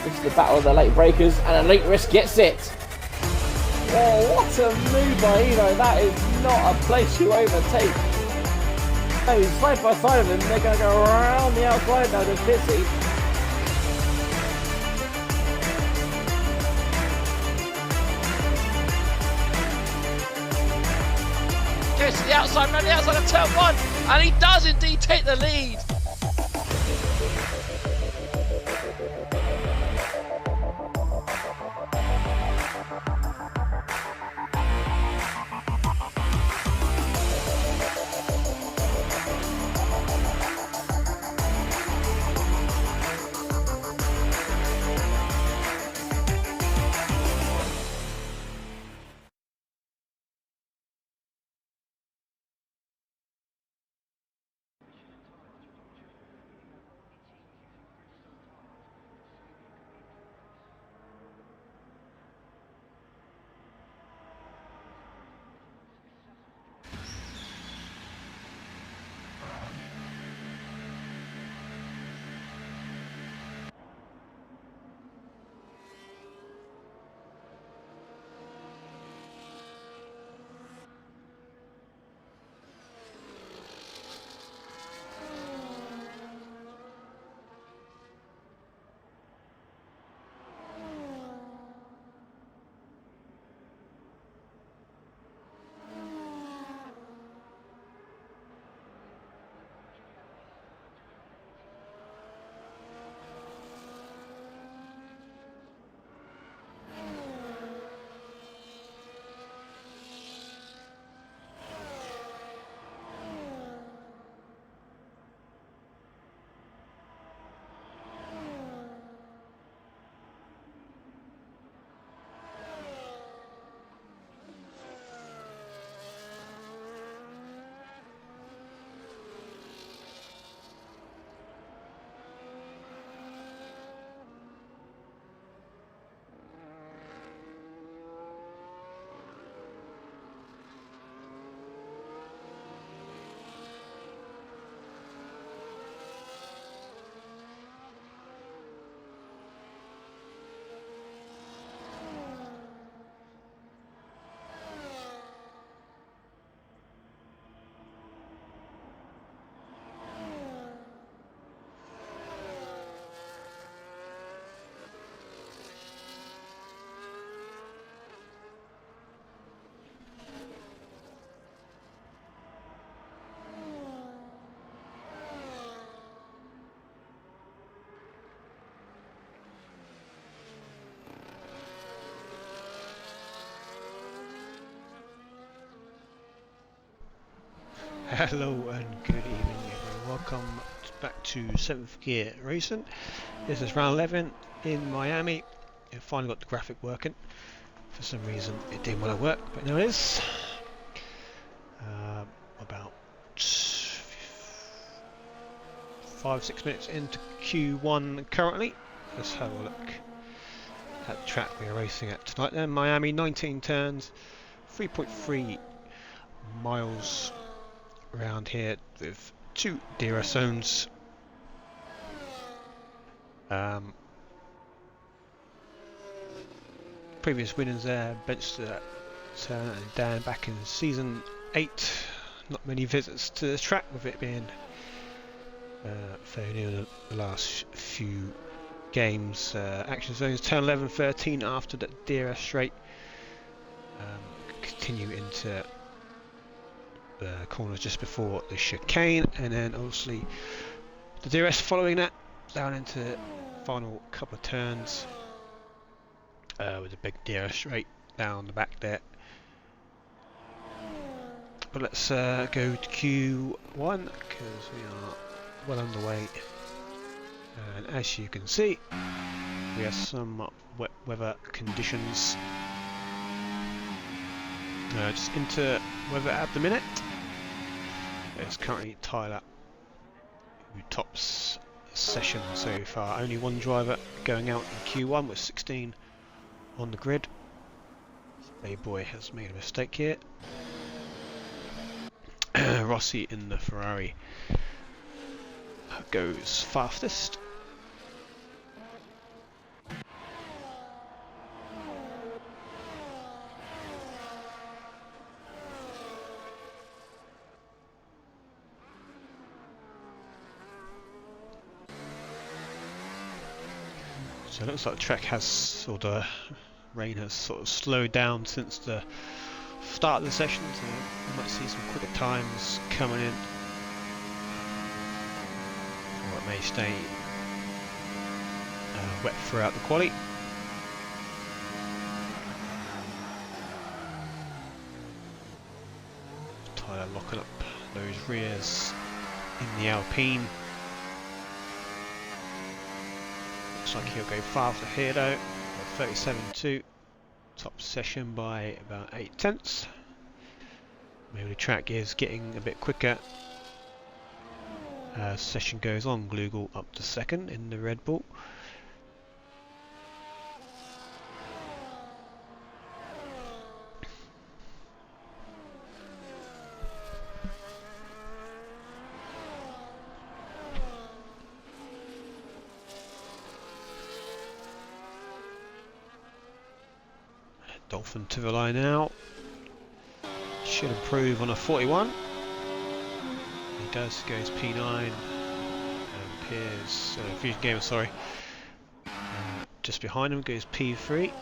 This is the battle of the late breakers, and Elite Risk gets it. Oh, what a move by Evo. That is not a place you overtake. Oh, he's side by side of him. They're going to go around the outside now to Pissy. Gets to the outside, around the outside of turn one, and he does indeed take the lead. Hello and good evening everyone, welcome back to 7th Gear Racing. This is round 11 in Miami. I finally got the graphic working. For some reason it didn't want to work, but now it is. About 5-6 minutes into Q1 currently. Let's have a look at the track we are racing at tonight then. Miami, 19 turns, 3.3 miles around here with 2 DRS zones. Previous winners there, Benster and Dan back in season 8. Not many visits to this track, with it being fairly near the last few games. Action zones turn 11, 13 after that DRS straight. Continue into the corners just before the chicane, and then obviously the DRS following that down into the final couple of turns with a big DRS straight down the back there. But let's go to Q1 because we are well underway, and as you can see we have some wet weather conditions. Just into weather at the minute. It's currently Tyler who tops session so far. Only one driver going out in Q1 with 16 on the grid. Playboy has made a mistake here. Rossi in the Ferrari goes fastest. So it looks like the track has, or the rain has sort of slowed down since the start of the session, so you might see some quicker times coming in, or it may stay wet throughout the quali. Tyler locking up those rears in the Alpine. Looks like he'll go faster here though, 37.2. Top session by about 8/10. Maybe the track is getting a bit quicker as session goes on. Glugel up to second in the Red Bull. Dolphin to the line now. Should improve on a 41. He does, goes P9 and Piers, Fusion Gamer, sorry. Just behind him goes P3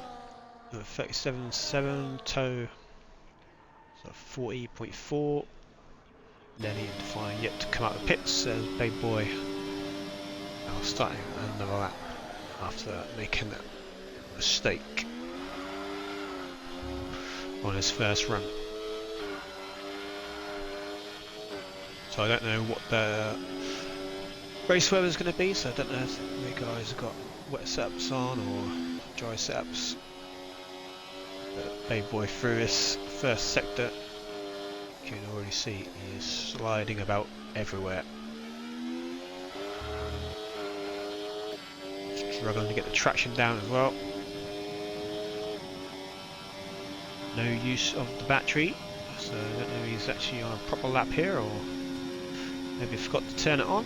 with 37.7, toe so 40.4. Lenny and Define yet to come out of the pits as Big Boy now starting another lap after making that mistake on his first run. So I don't know what the race weather is going to be, so I don't know if the guys have got wet setups on or dry setups. But Big Boy through his first sector, you can already see he is sliding about everywhere. Struggling to get the traction down as well. No use of the battery, so I don't know if he's actually on a proper lap here or maybe forgot to turn it on.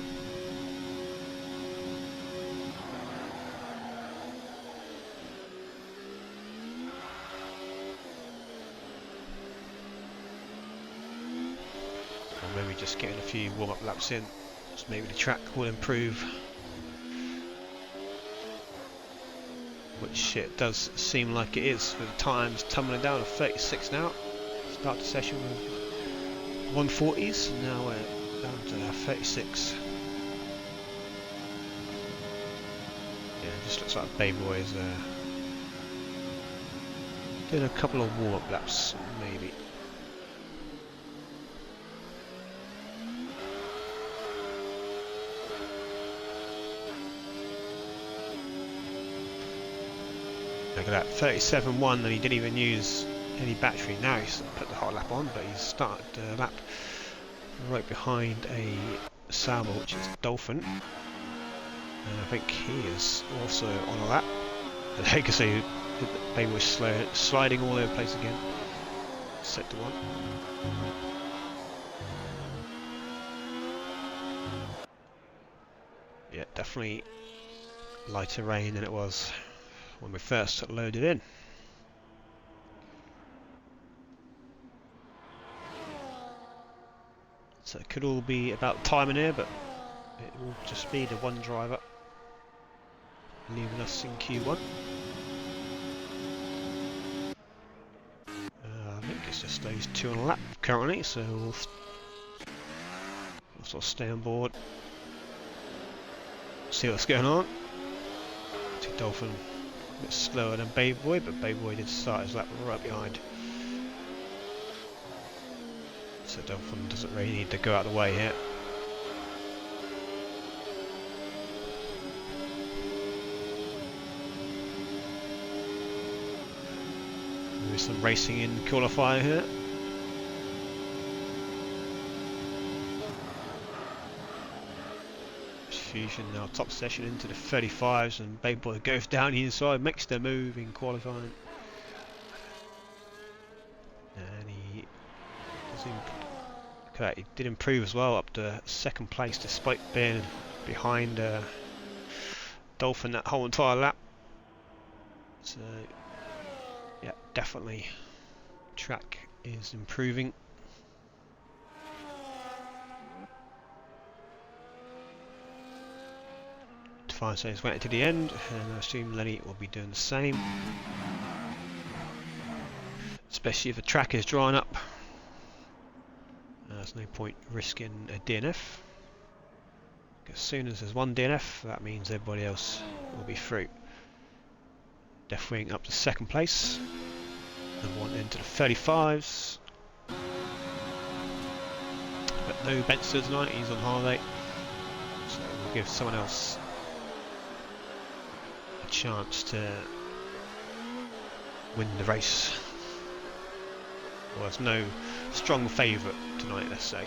Or maybe just getting a few warm-up laps in, so maybe the track will improve. Which it does seem like it is, with times tumbling down to 36 now. Start the session with 140s, and now we're down to 36. Yeah, it just looks like Baby Boy is doing a couple of warm-up laps, maybe. Look at that, 37.1, and he didn't even use any battery. Now he's put the hot lap on, but he's started the lap right behind a Sauber, which is Dolphin. And I think he is also on a lap. And you can see they were sliding all over the place again. Sector 1. Yeah, definitely lighter rain than it was when we first loaded in. So it could all be about timing here, but it will just be the one driver leaving us in Q1. I think it's just those two on a lap currently, so we'll sort of stay on board, see what's going on. See Dolphin a bit slower than Baby Boy, but Baby Boy did start his lap right behind. So Dolphin doesn't really need to go out of the way here. There's some racing in qualifier here. Fusion now top session into the 35s, and Baby Boy goes down the inside, makes the move in qualifying. And he did improve as well, up to second place despite being behind Dolphin that whole entire lap. So yeah, definitely track is improving. fine, so he's waiting to the end, and I assume Lenny will be doing the same. Especially if the track is drying up. There's no point risking a DNF. As soon as there's one DNF, that means everybody else will be through. Death Wing up to second place. Number one into the 35s. But no Benster tonight, he's on holiday. So we'll give someone else a chance to win the race. Well, there's no strong favourite tonight, let's say.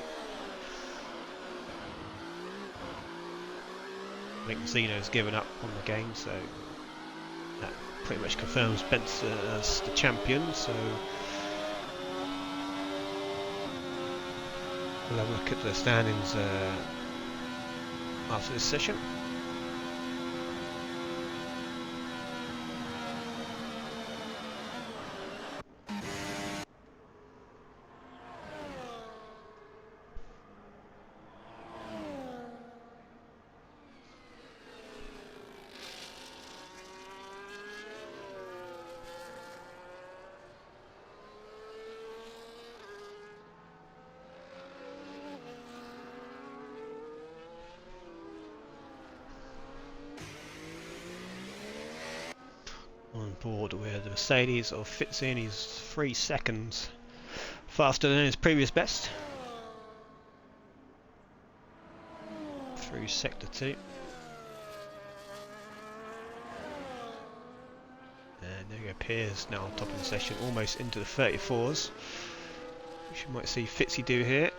I think Zeno's given up on the game, so that pretty much confirms Spencer as the champion. So we'll have a look at the standings after this session. On board with the Mercedes of Fitzin, he's 3 seconds faster than his previous best through sector 2. And there you go, Piers now on top of the session, almost into the 34s, which you might see Fitzy do here.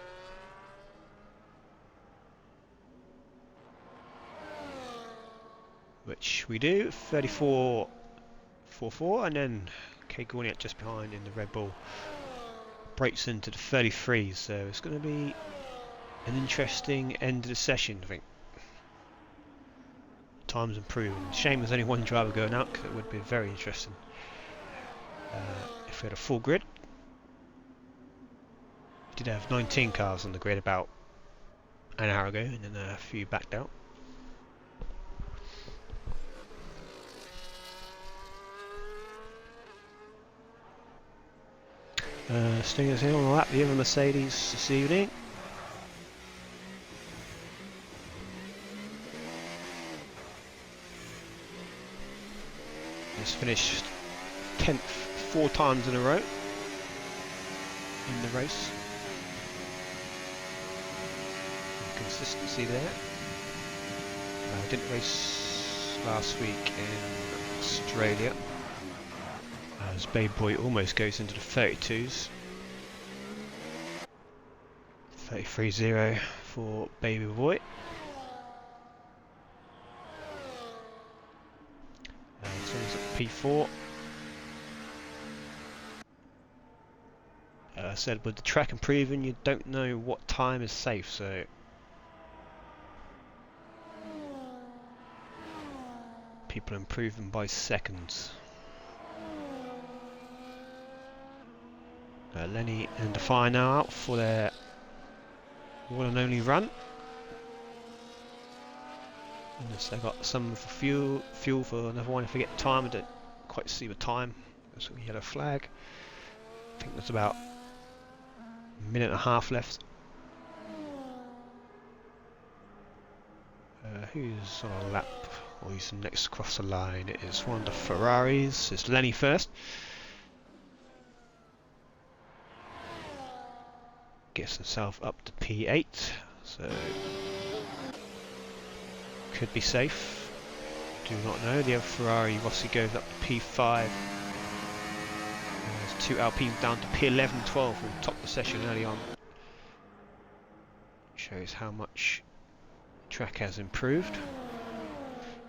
Which we do, 34.44, and then Kay Gorniak just behind in the Red Bull breaks into the 33s, so it's going to be an interesting end of the session, I think. Time's improving. Shame there's only one driver going out, because it would be very interesting if we had a full grid. We did have 19 cars on the grid about an hour ago, and then a few backed out. Stingers here on the lap, the other Mercedes this evening. He's finished 10th 4 times in a row in the race. Consistency there. Didn't race last week in Australia, as Baby Boy almost goes into the 32s. 33.0 for Baby Boy. So he's at P4. I said with the track improving, you don't know what time is safe, so people improving by seconds. Lenny and Defy now out for their one and only run. Unless they got some for fuel for another one. If I get time, I don't quite see the time. There's a yellow flag. I think there's about a minute and a half left. Who's on a lap? Or who's next across the line? It is one of the Ferraris. It's Lenny first. Gets himself up to P8, so could be safe. Do not know. The other Ferrari Rossi goes up to P5. There's 2 Alpines down to P11, 12 from top of the session early on. Shows how much track has improved.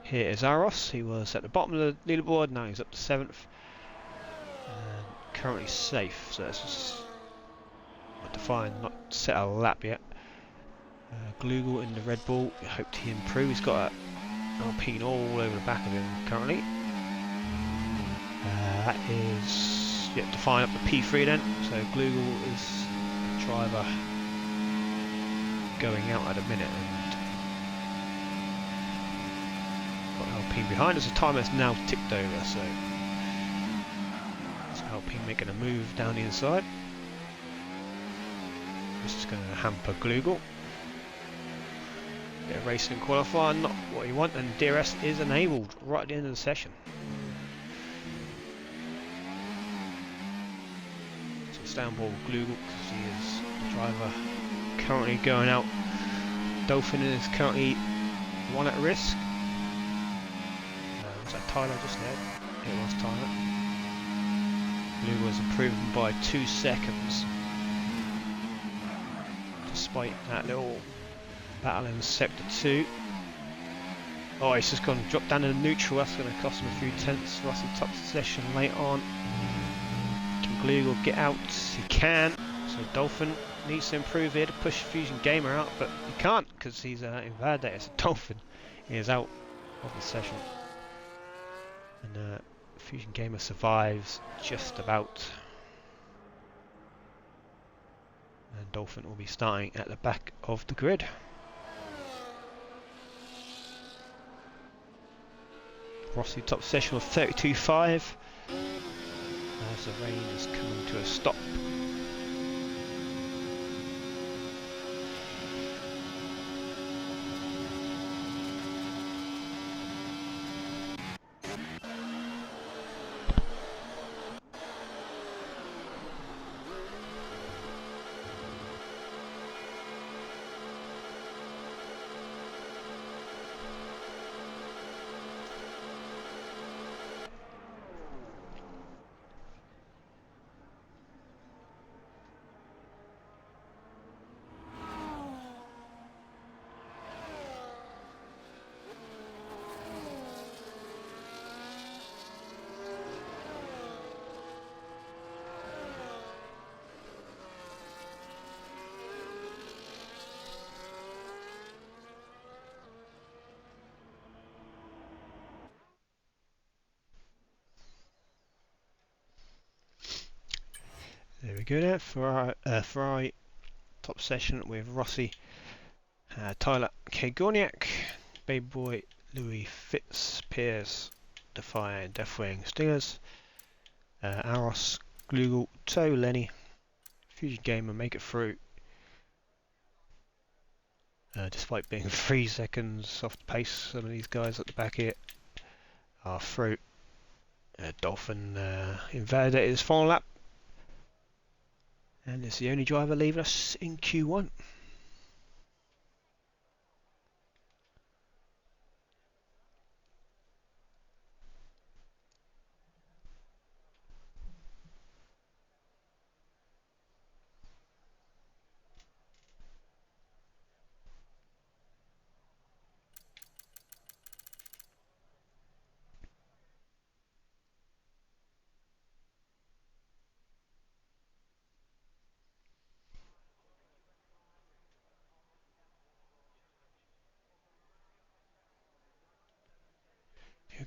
Here is Aros. He was at the bottom of the leaderboard. Now he's up to 7th. And currently safe. So that's just Define, not set a lap yet. Glugel in the Red Bull, hoped he improve. He's got an Alpine all over the back of him currently. That is Define up to P3 then. So Glugel is the driver going out at a minute, and got Alpine behind us. The timer has now ticked over, so it's Alpine making a move down the inside. This is going to hamper Glugel. Bit of racing qualifying, not what you want, and DRS is enabled right at the end of the session. So it's down ball Glugel because he is the driver currently going out. Dolphin is currently one at risk. Was that Tyler just there? It was Tyler. Glugel was improving by 2 seconds. Despite that little battle in sector 2. Oh, he's just gone drop down to neutral. That's going to cost him a few tenths. Russell top session late on. Can Glugel get out? He can. So Dolphin needs to improve here to push Fusion Gamer out, but he can't because he's invalidated. So Dolphin is out of the session, and Fusion Gamer survives just about. And Dolphin will be starting at the back of the grid. Rossi top session of 32.5 as the rain is coming to a stop. There we go there for our Ferrari top session with Rossi, Tyler Kagorniak, Baby Boy, Louis Fitz, Piers, Defy, Deathwing, Stingers, Aros, Glugel, Toe, Lenny, Fusion Gamer make it through. Despite being 3 seconds off the pace, some of these guys at the back here are through. Dolphin invalidated his final lap. And it's the only driver leaving us in Q1.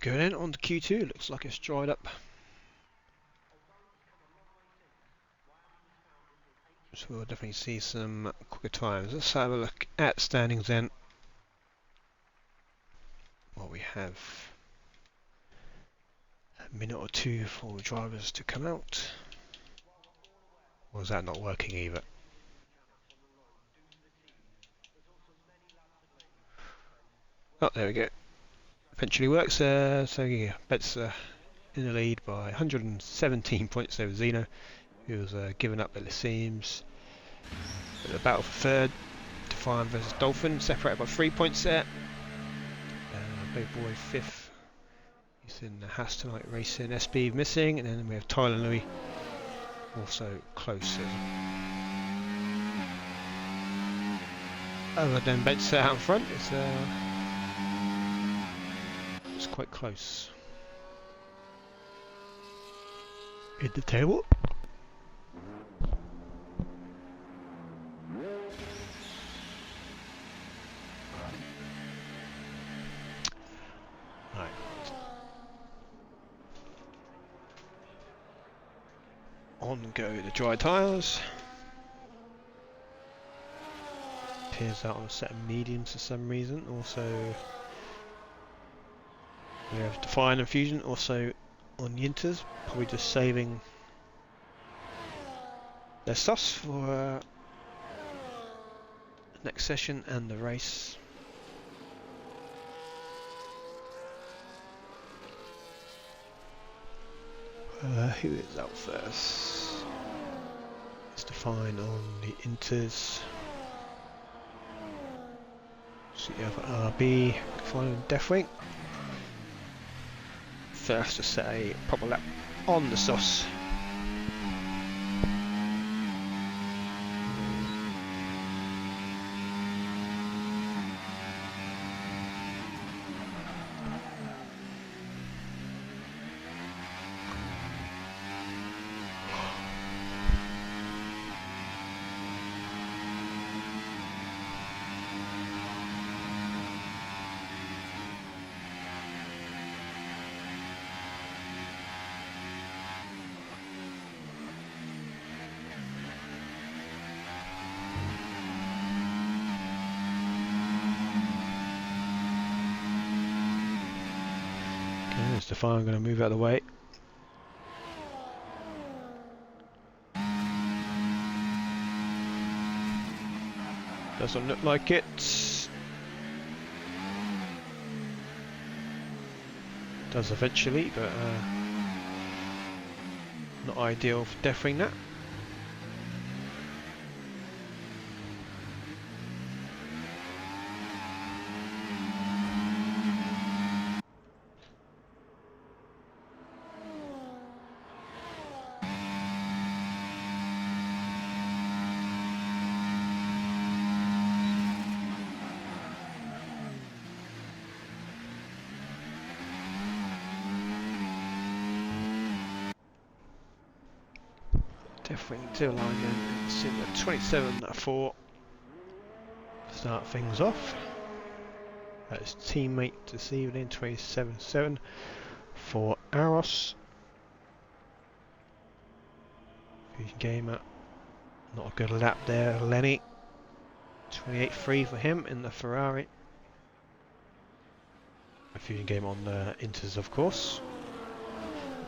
Going in on to Q2, looks like it's dried up. So we'll definitely see some quicker times. Let's have a look at standings then. Well, we have a minute or two for the drivers to come out. Or is that not working either? Oh, there we go. Eventually works. So yeah, Betts in the lead by 117 points over Zeno, who was given up at the seams. But the battle for third, Defiant versus Dolphin, separated by 3 points there. Big Boy fifth. He's in the Haas tonight racing. SB missing, and then we have Tyler and Louis also close. Other than Betts out in front, it's quite close in the table. Right. On go the dry tyres. Appears out on a set of mediums for some reason. Also We have Define and Fusion also on the Inters, probably just saving their stuffs for next session and the race. Who is out first? It's Define on the Inters. So you have RB, Define on Deathwing. First to set a proper lap on the sauce. Stefan, I'm going to move out of the way. Doesn't look like it. Does eventually, but not ideal for deathing that. Deathwing to alignment, it's in the 27.4. Start things off. That's teammate this evening, 27.7 for Aros. Fusion Gamer, not a good lap there, Lenny. 28.3 for him in the Ferrari. A Fusion Gamer on the Inters, of course.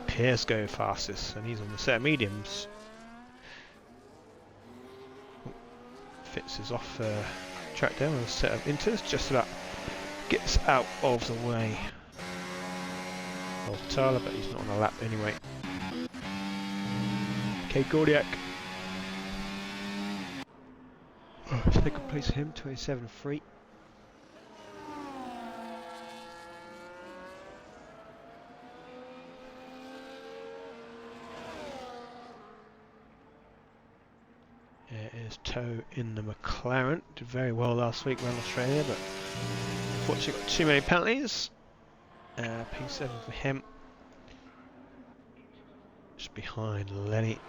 Pierce going fastest, and he's on the set of mediums. Fitz is off track there on a set of Inters, just about gets out of the way of Tyler, but he's not on a lap anyway. Okay, Gordiak. Second place for him, 27.3. There is Toe in the McLaren. Did very well last week around Australia, but unfortunately got too many penalties. P7 for him. Just behind Lenny.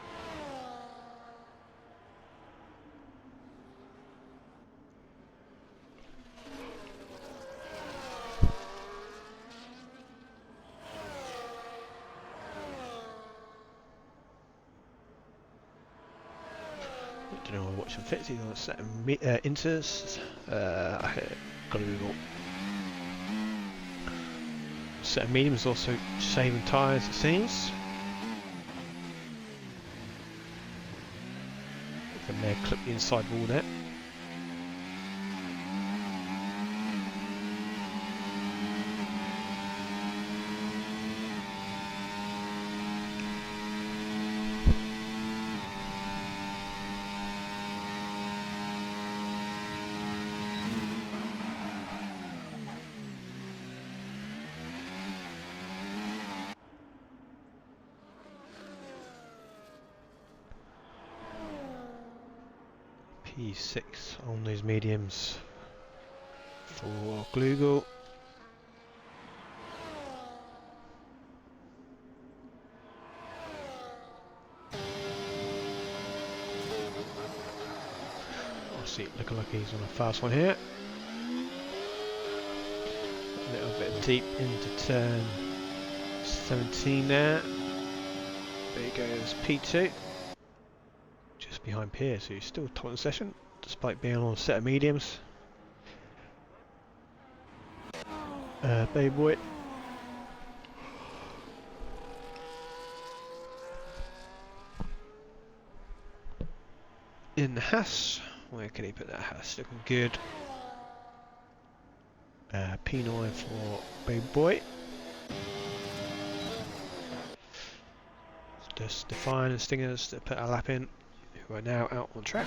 I don't know what watching Fitz, he's on a set of Inters. Google. Set of mediums also saving tyres, it seems. From there, clip the inside wall there. P6 on these mediums for Glugel. Obviously looking like he's on a fast one here. A little bit deep into turn 17 there. There goes P2. Behind Pierce, who's still top of the session despite being on a set of mediums. Baby boy in the Haas. Where can he put that Haas? Looking good. P9 for Baby Boy. Just Define and Stingers to put a lap in, who are now out on track.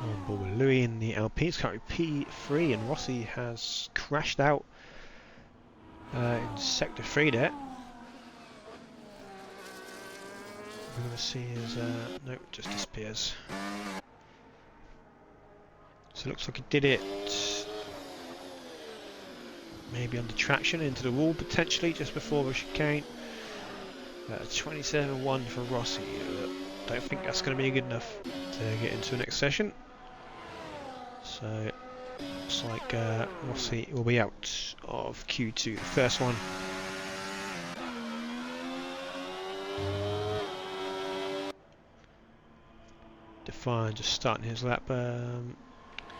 On board with Louis in the Alpines, currently P3, and Rossi has crashed out in sector 3 there. We're going to see his... no, it just disappears. So it looks like he did it maybe under traction into the wall potentially just before the chicane. 27.1 for Rossi. Don't think that's going to be good enough to get into the next session. So looks like Rossi will be out of Q2, the first one. Define just starting his lap.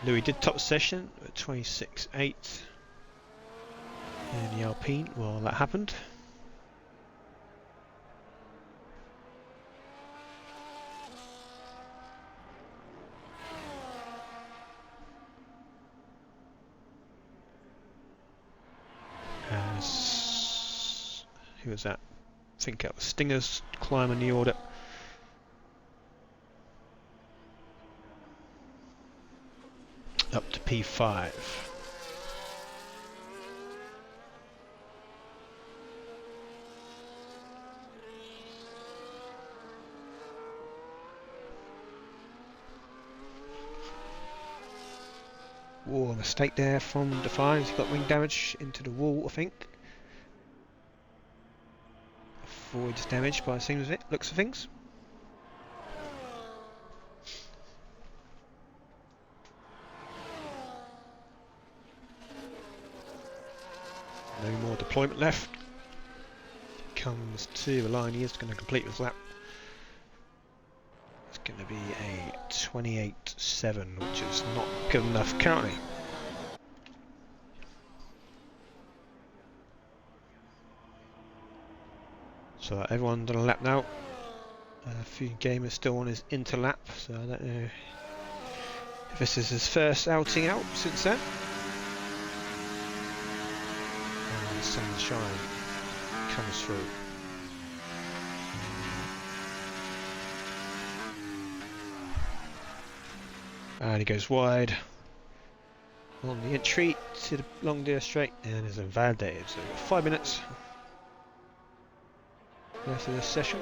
Louis did top session at 26.8 in the Alpine while that happened. Who was that? I think it was Stingers climbing the order. Up to P5. Whoa, mistake there from Define. He's got wing damage into the wall, I think. Avoids damage by the seams of it, looks of things. No more deployment left. Comes to the line, he is going to complete his lap. It's going to be a 28.7, which is not good enough currently. So everyone's on a lap now. A few gamers still on his interlap, so I don't know if this is his first outing out since then. And the sunshine comes through. And he goes wide on the entry to the long deer straight and is invalidated. So we've got 5 minutes left of this session.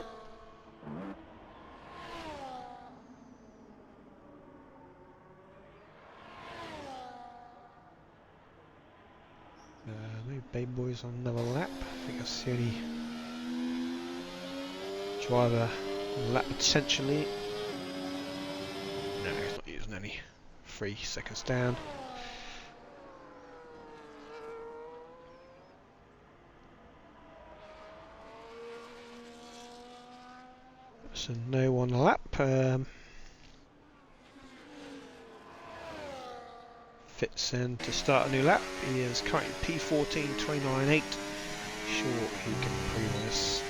Maybe Baby Boy's on another lap. I think that's the only driver on the lap potentially. No, he's not using any. 3 seconds down. So no one lap. Fits in to start a new lap. He is currently P14, 29.8. Sure he can improve on this.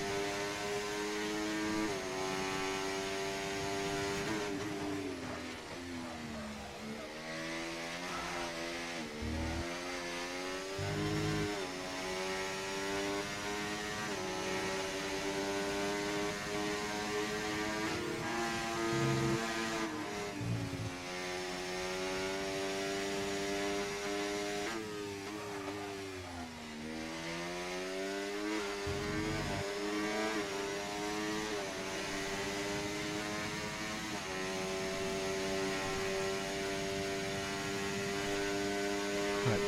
Right,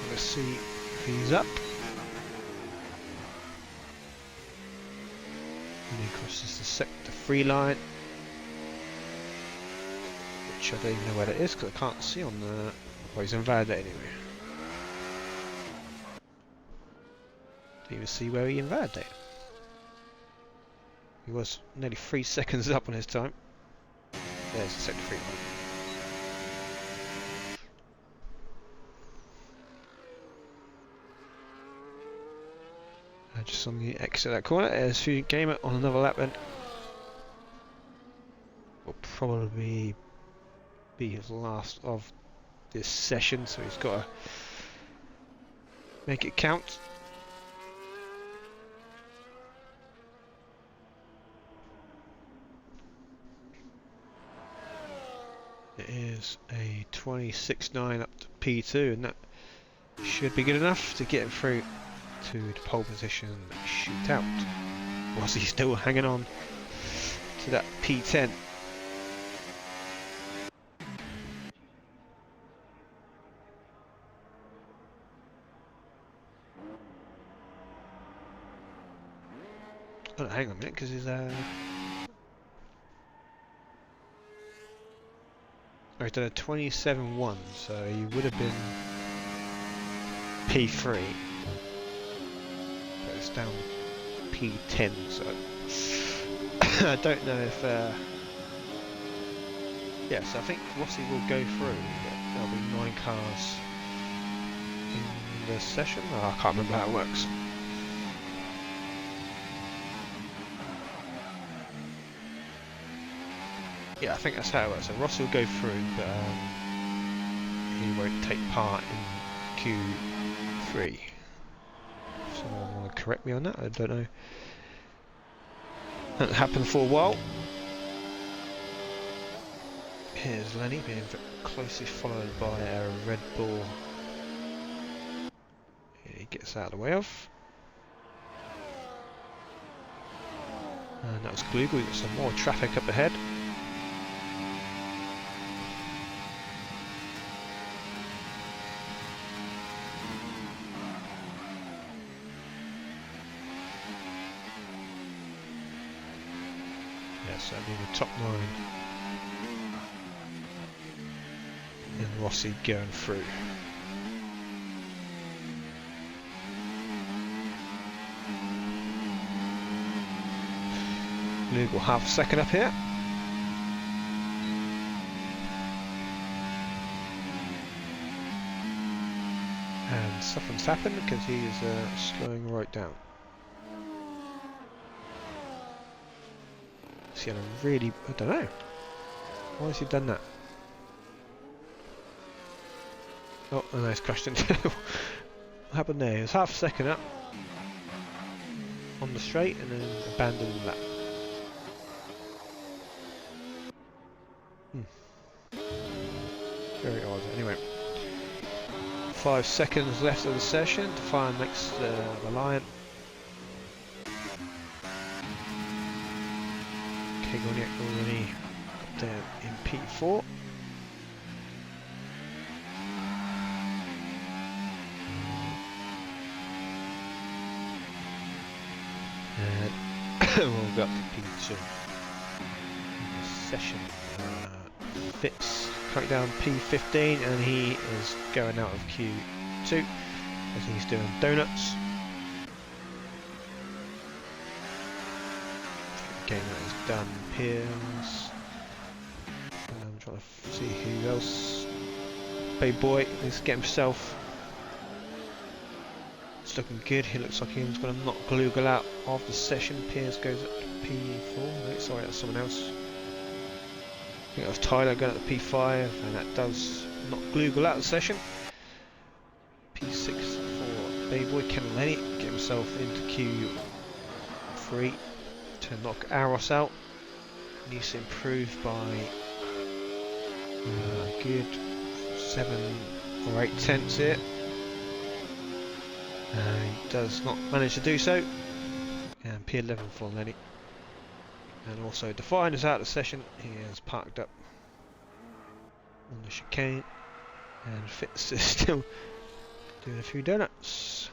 let's see if he's up. And he crosses crosses the sector 3 line, which I don't even know where that is because I can't see on the... Well, he's invalidated anyway. Don't even see where he invalidated. He was nearly 3 seconds up on his time. There's the sector 3 line. Just on the exit of that corner, there's Fusion Gamer on another lap then. Will probably be his last of this session, so he's got to make it count. It is a 26.9 up to P2, and that should be good enough to get him through to the pole position shootout, whilst he's still hanging on to that P10. Oh, hang on a minute, because he's he's done a 27.1, so he would have been P3. But it's down to P10, so I don't know if yes, I think Rossi will go through, but there'll be 9 cars in the session. Oh, I can't remember how it works. Yeah, I think that's how it works. So Rossi will go through, but he won't take part in Q3. Someone want to correct me on that? I don't know. Hasn't happened for a while. Here's Lenny being closely followed by a Red Bull. He gets out of the way of. And that was Glugel. We've got some more traffic up ahead. Certainly the top 9, and Rossi going through. Luke will have second up here. And something's happened because he is slowing right down. He had a really, I don't know, why has he done that? Oh, and he's crashed into what happened there? He was half a second up on the straight and then abandoned that. Very odd. Anyway, 5 seconds left of the session to find next the line. Kegoniak already got down in P4. And we'll go up to P2. Session Fitz currently down P15, and he is going out of Q2 as he's doing donuts. Game that is done. Piers. I'm trying to see who else. Baby Boy needs to get himself. It's looking good. He looks like he's going to knock Glugel out of the session. Piers goes up to P4. No, sorry, that's someone else. I think that was Tyler going up to P5, and that does knock Glugel out of the session. P6 for Baby Boy. Ken Lenny get himself into Q3. To knock Aros out. Needs to improve by a good 7 or 8 tenths here. He does not manage to do so. And P11 for Lenny. And also Define is out of the session. He is parked up on the chicane. And Fitz is still doing a few donuts.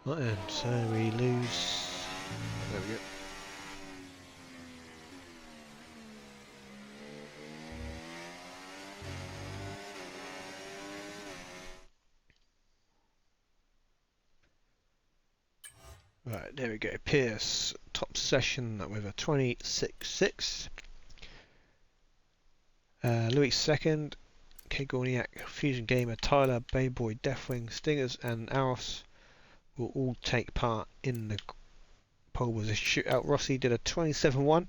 Right, and so we lose. There we go. Right, there we go. Pierce, top session with a 26.6. Louis second. K Gorniak, Fusion Gamer, Tyler, Bayboy, Deathwing, Stingers, and Aros will all take part in the pole position shootout. Rossi did a 27.1,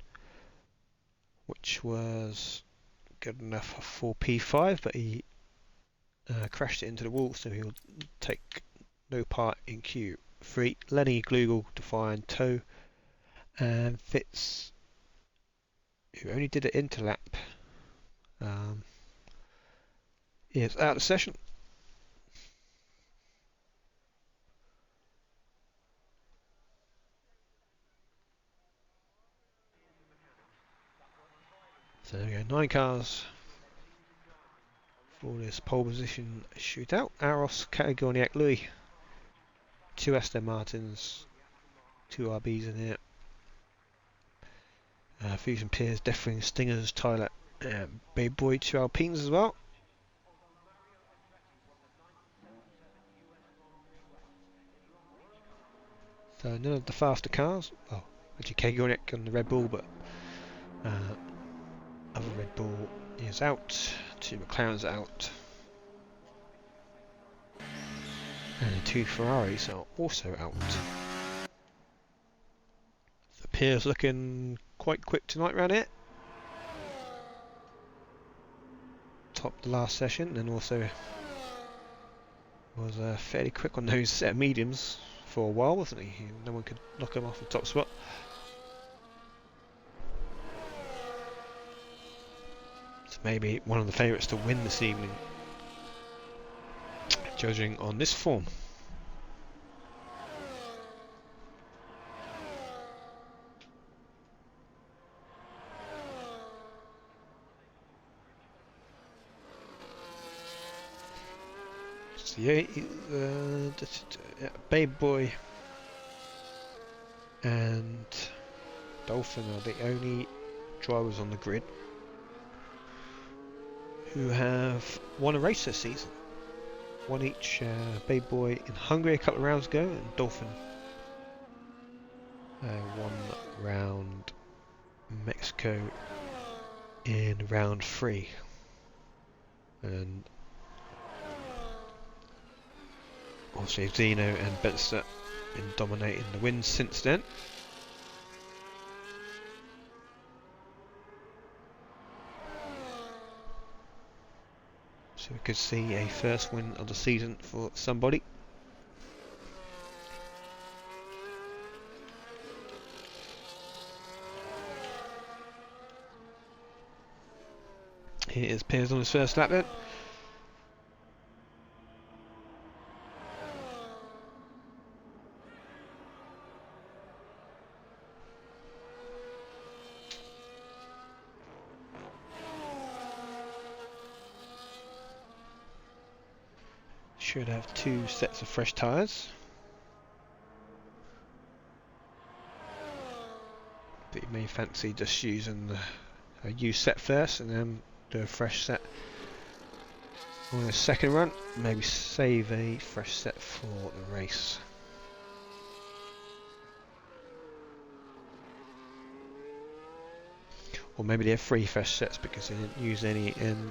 which was good enough for P5, but he crashed it into the wall, so he'll take no part in Q3. Lenny, Glugel, Defiant, Toe, and Fitz, who only did an interlap, is out of session. So there we go, 9 cars for this pole position shootout. Aros, Katagoniak, Louis, 2 Aston Martins, 2 RBs in here. Fusion Piers, Deathwing, Stingers, Tyler, and Babe Boy, 2 Alpines as well. So none of the faster cars. Well, actually Katagoniak on the Red Bull, but other Red Bull is out. 2 McLarens out. And 2 Ferraris are also out. The Piers looking quite quick tonight around here. Topped the last session and also was fairly quick on those set of mediums for a while, wasn't he? No one could knock him off the top spot. So maybe one of the favourites to win this evening, judging on this form. So yeah, Babe Boy and Dolphin are the only drivers on the grid who have won a race this season. One each. Babe Boy in Hungary a couple of rounds ago, and Dolphin 1 round Mexico in round 3. And obviously Zeno and Benster been dominating the wins since then. So we could see a first win of the season for somebody. Here is Piers on his first lap then. Should have 2 sets of fresh tyres. But you may fancy just using a used set first and then do a fresh set on the second run. Maybe save a fresh set for the race. Or maybe they're 3 fresh sets because they didn't use any in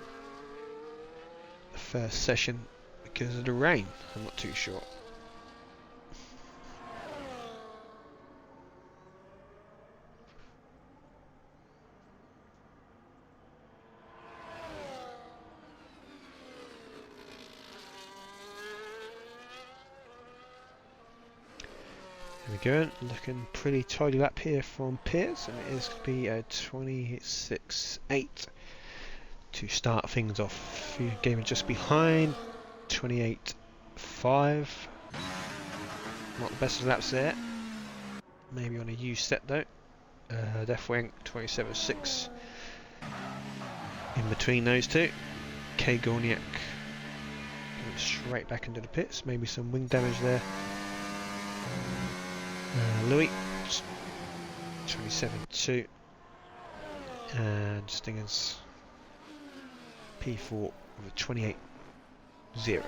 the first session because of the rain. I'm not too sure. There we go, looking pretty tidy lap here from Piers, and it is going to be a 26.8 to start things off. Fusion Gamer just behind, 28.5. Not the best of laps there. Maybe on a used set though. Deathwing 27.6 in between those two. K Gorniak going straight back into the pits. Maybe some wing damage there Louis 27.2 and Stingers P4 with a 28.0.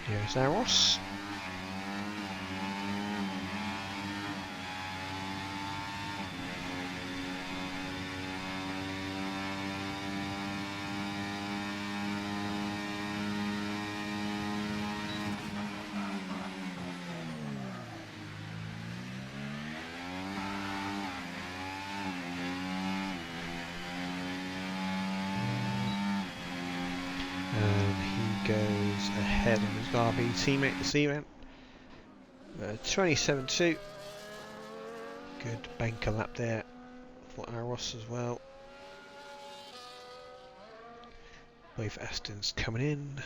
Here's Aros. And he goes ahead of his RB teammate, the Seaman. 27.2. Good banker lap there for Aros as well. Both Astons coming in.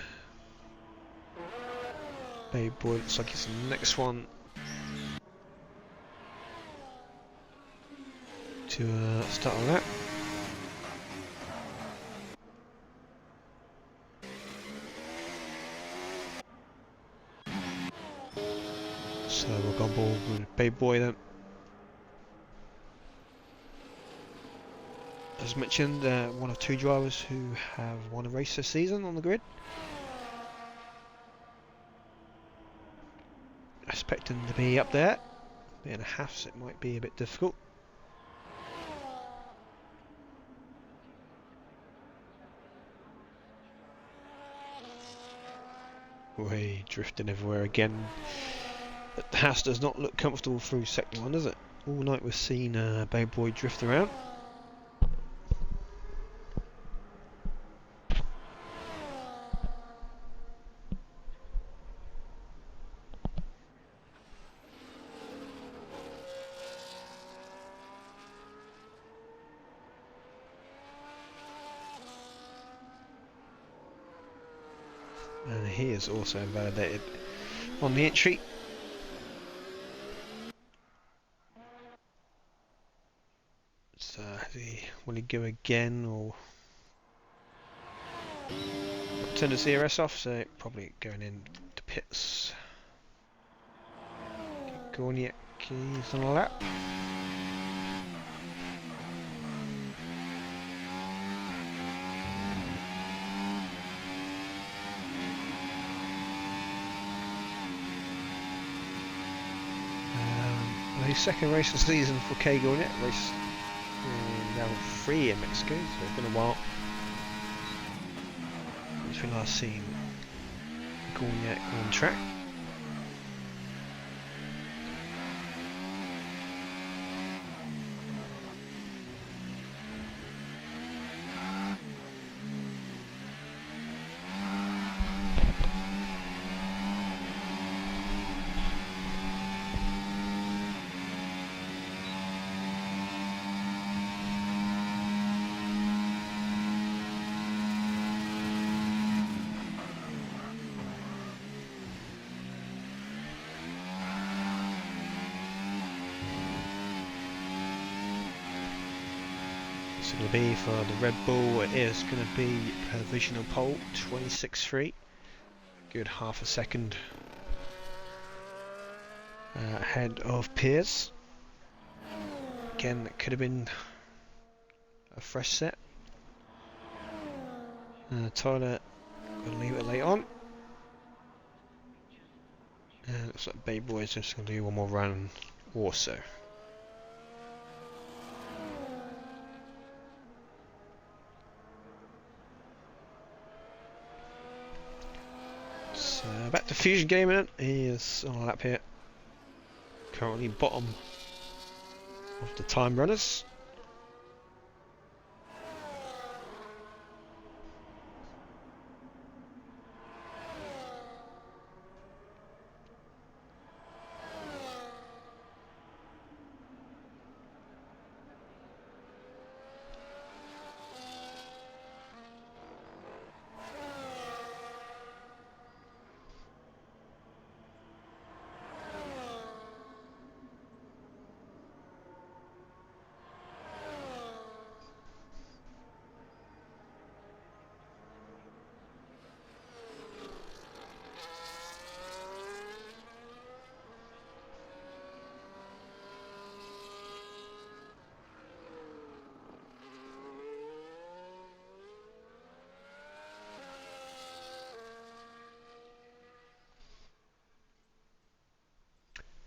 Babe Boy looks like it's the next one to start a lap. So we'll go on board with Babe Boy then. As mentioned, one of two drivers who have won a race this season on the grid. Expecting to be up there. Being a half, it might be a bit difficult. Way drifting everywhere again. But the house does not look comfortable through sector 1, does it? All night we've seen Babe Boy drift around. And he is also invalidated on the entry. So will he go again or turn the CRS off? So probably going in to pits. Gorniak is on a lap. The second race of the season for K Gorniak, race level 3 in Mexico, so it's been a while since we last seen Gorniak on track. It's going to be for the Red Bull, it is going to be provisional pole 26.3, good half a second ahead of Piers. Again, it could have been a fresh set. Tyler going to leave it late on, and it looks like Babe Boy is just going to do one more run or so. Back to Fusion Gaming, he is on a lap here, currently bottom of the time runners.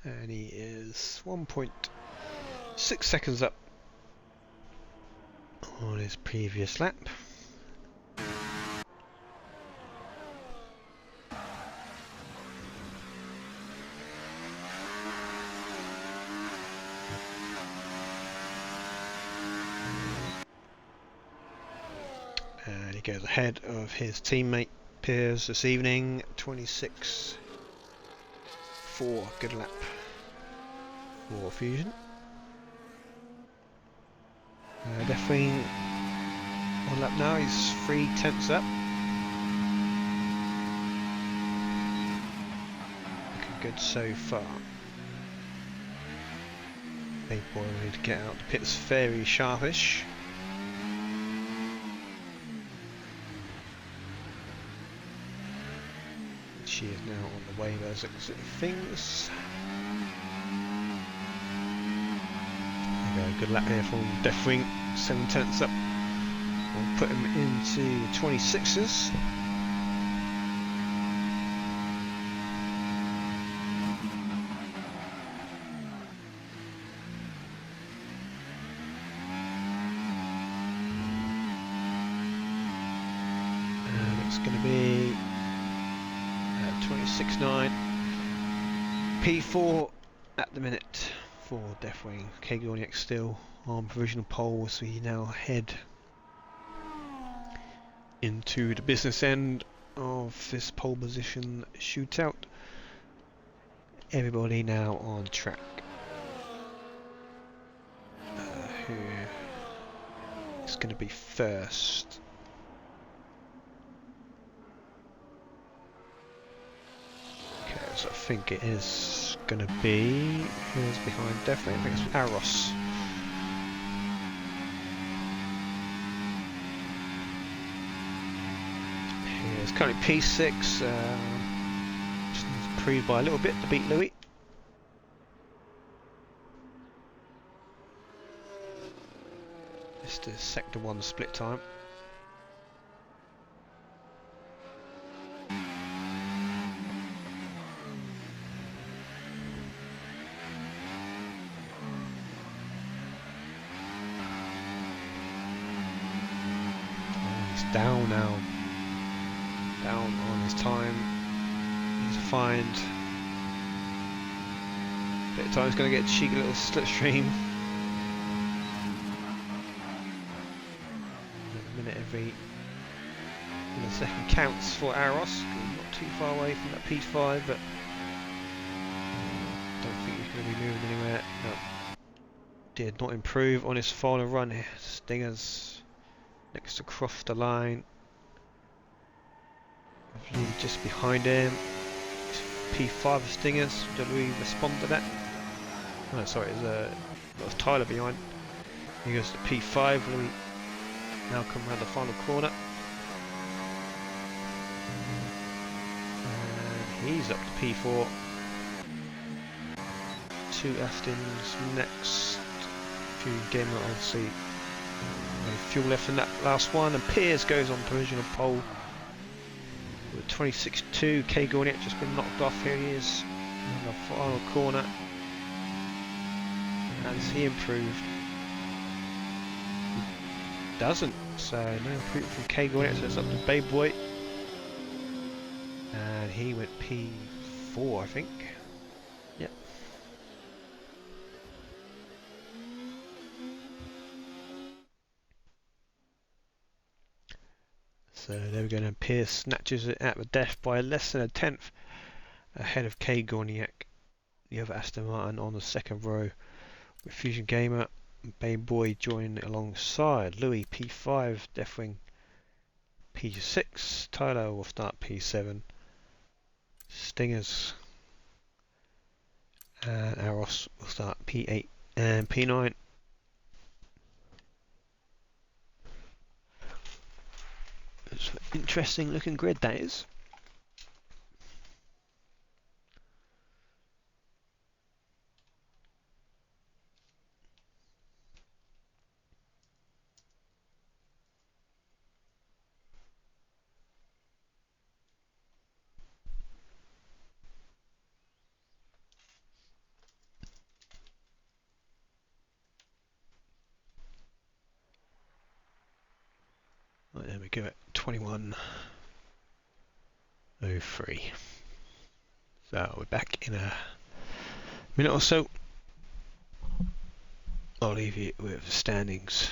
and he is 1.6 seconds up on his previous lap. And he goes ahead of his teammate Piers this evening, 26.4. Good lap for Fusion. Definitely on lap now, he's 3/10 up. Looking good so far. Big boy need to get out the pits very sharpish. She is now on the way those exit things. There we go, good lap here from Deathwing, 7/10 up. We'll put him into 26s. And it's going to be 26.9. P4 at the minute for Deathwing. Kegorniak still on provisional pole, so we now head into the business end of this pole position shootout. Everybody now on track. Who is going to be first? Okay, so I think it is going to be, who's behind Deathwing? I think it's Aros. It's currently P6, just needs to improve by a little bit to beat Louis. It's the sector 1 split time. He's down now. Down on his time. Needs to find a bit of time. He's going to get a cheeky little slipstream. A minute every second counts for Aros. Not too far away from that P5, but don't think he's going to be moving anywhere. No. Did not improve on his final run here. Stingers next to cross the line. Just behind him, P5 of Stingers. Did we respond to that? Oh, sorry, it was Tyler behind. He goes to P5. Louis now come around the final corner, and he's up to P4. Two Astons next. Few gamer obviously. No fuel left in that last one, and Piers goes on provisional pole. With 26.2, Kegorniak just been knocked off. Here he is in the final corner. Has he improved? He doesn't, so no improvement from Kegorniak, so it's up to Babe Boy. And he went P4, I think. Yep. So there we go, and Pierce snatches it at the death by less than a tenth ahead of Kegorniak, the other Aston Martin on the second row, with Fusion Gamer and Babe Boy joining alongside. Louis P5, Deathwing P6, Tyler will start P7, Stingers and Aros will start P8 and P9. It's an interesting looking grid, that is. And we go at 21:03. So we're back in a minute or so. I'll leave you with the standings.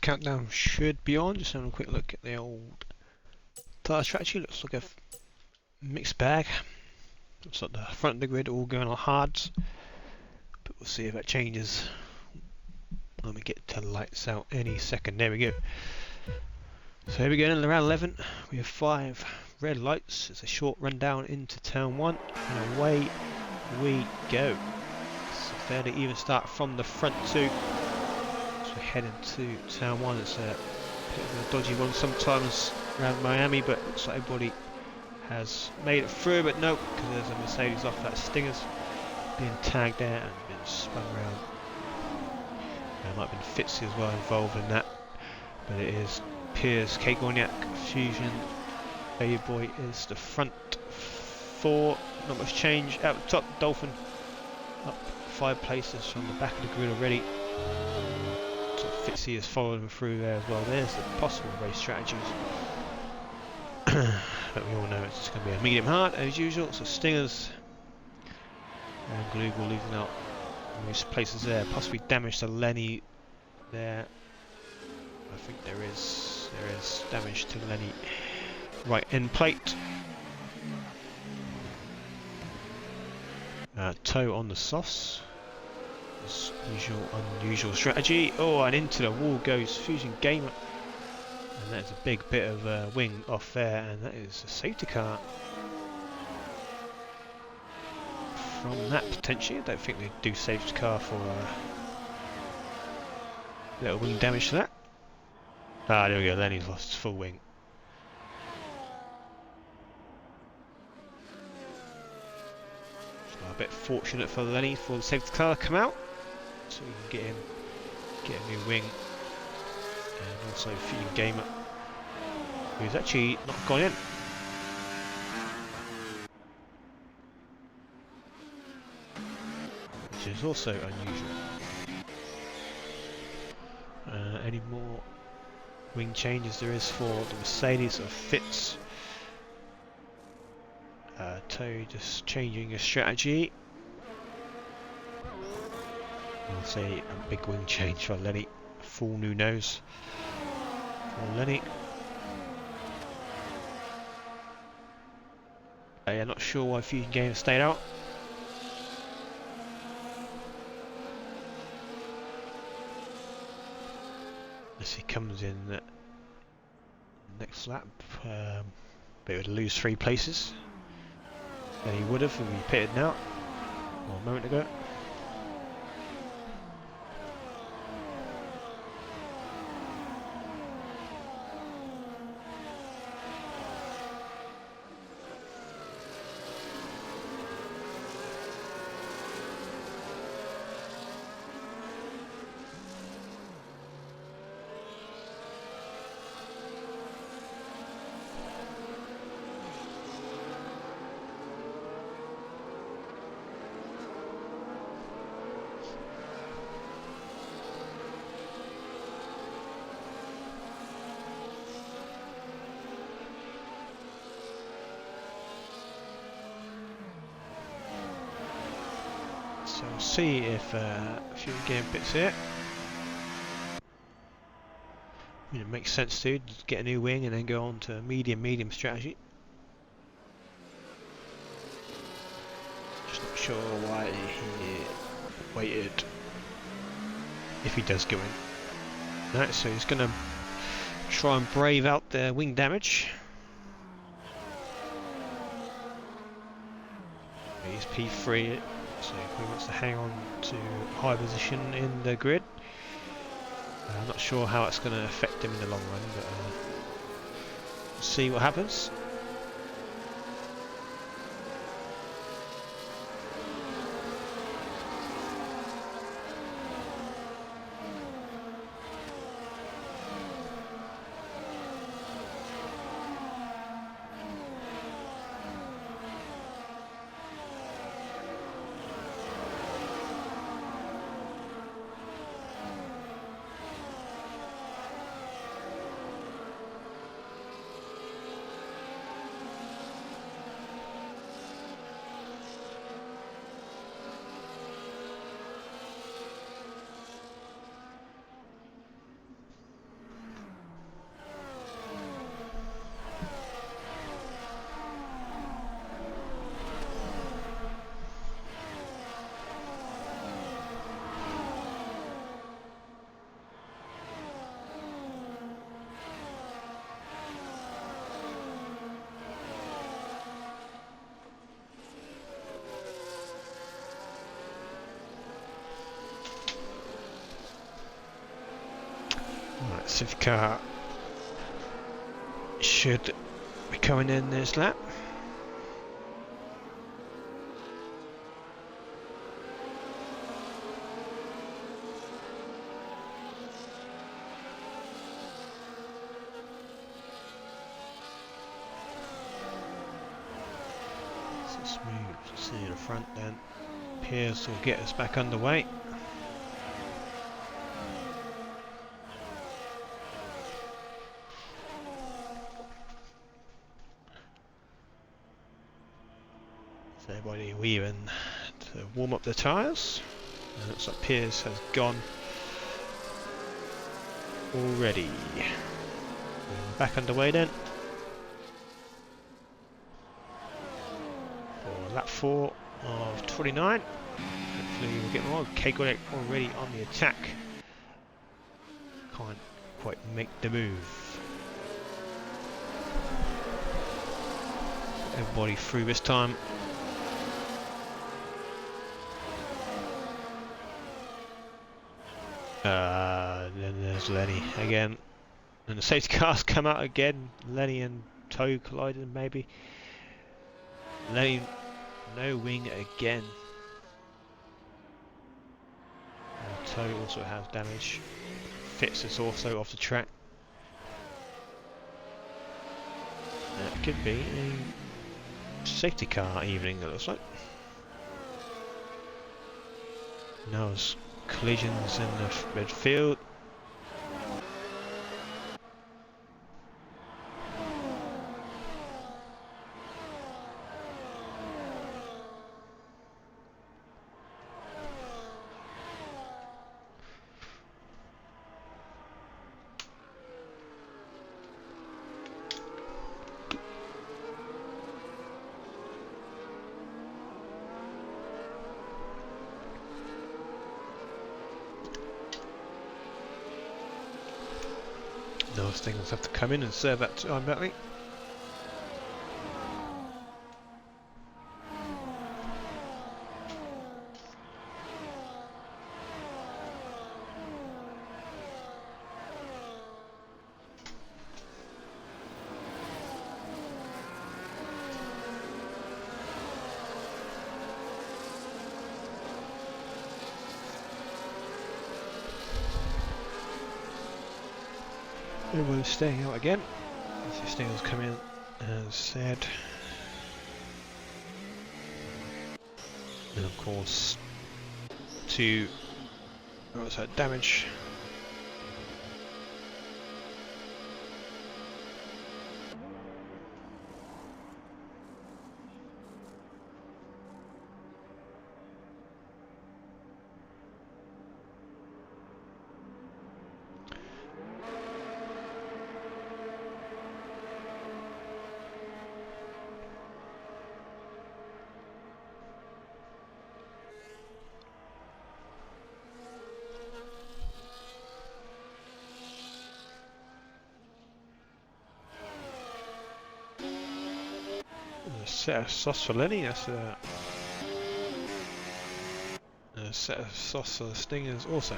Countdown should be on. Just having a quick look at the old tire strategy. Looks like a mixed bag. Looks like the front of the grid all going on hards, but we'll see if that changes when we get to lights out any second. There we go. So here we go in around 11. We have 5 red lights. It's a short run down into turn 1, and away we go. It's a fairly even start from the front 2. Heading to turn 1. It's a bit of a dodgy one sometimes around Miami, but looks like everybody has made it through, but no, because there's a Mercedes off that Stinger's being tagged there and been spun around. There might have been Fitzy as well involved in that, but it is Piers, K Gorniak, Fusion, Baby Boy is the front 4, not much change. Out the top, Dolphin up 5 places from the back of the grid already. Fitzy is following them through there as well. There's the possible race strategies. But we all know it's just going to be a medium hard as usual. So Stingers and Glugel losing out most places there. Possibly damage to Lenny there. I think there is damage to Lenny right end plate. Toe on the sauce. Usual, unusual strategy. Oh, and into the wall goes Fusion Gamer, and that's a big bit of wing off there, and that is a safety car from that potentially. I don't think they do safety car for little wing damage to that. Ah, there we go. Lenny's lost full wing. So a bit fortunate for Lenny for the safety car to come out, so we can get a new wing, and also Fusion Gamer, who's actually not gone in. Which is also unusual. Any more wing changes there is for the Mercedes of Fitz Toe just changing his strategy. I'll say a big wing change for Lenny. Full new nose for Lenny. Yeah, not sure why Fusion Games stayed out. As he comes in next lap, but he would lose 3 places. And he would have if he pitted now, a moment ago. So we'll see if Fusion Game pits here. I mean, it makes sense to just get a new wing and then go on to medium strategy. Just not sure why he waited if he does go in. Right, so he's going to try and brave out the wing damage. He's P3, so he wants to hang on to high position in the grid. I'm not sure how it's going to affect him in the long run, but we'll see what happens. Right, Civic car should be coming in this lap. So smooth, see in the front then. Pierce will get us back underway. Everybody weaving to warm up the tyres. Looks like Piers has gone already. Back underway then. For lap 4 of 29. Hopefully we'll get more. Kegolek already on the attack. Can't quite make the move. Everybody through this time. Then there's Lenny again, and the safety cars come out again. Lenny and Toe colliding maybe. Lenny, no wing again. And Toe also has damage. Fitz is also off the track. That could be a safety car evening, it looks like. Now there's collisions in the midfield. Now Stingers have to come in and serve that to Iron Bentley. Everyone's staying out again. As the Stingers come in, as said. And of course, what's that damage? A set of sauce for Lenny, that's a set of sauce for the Stingers also.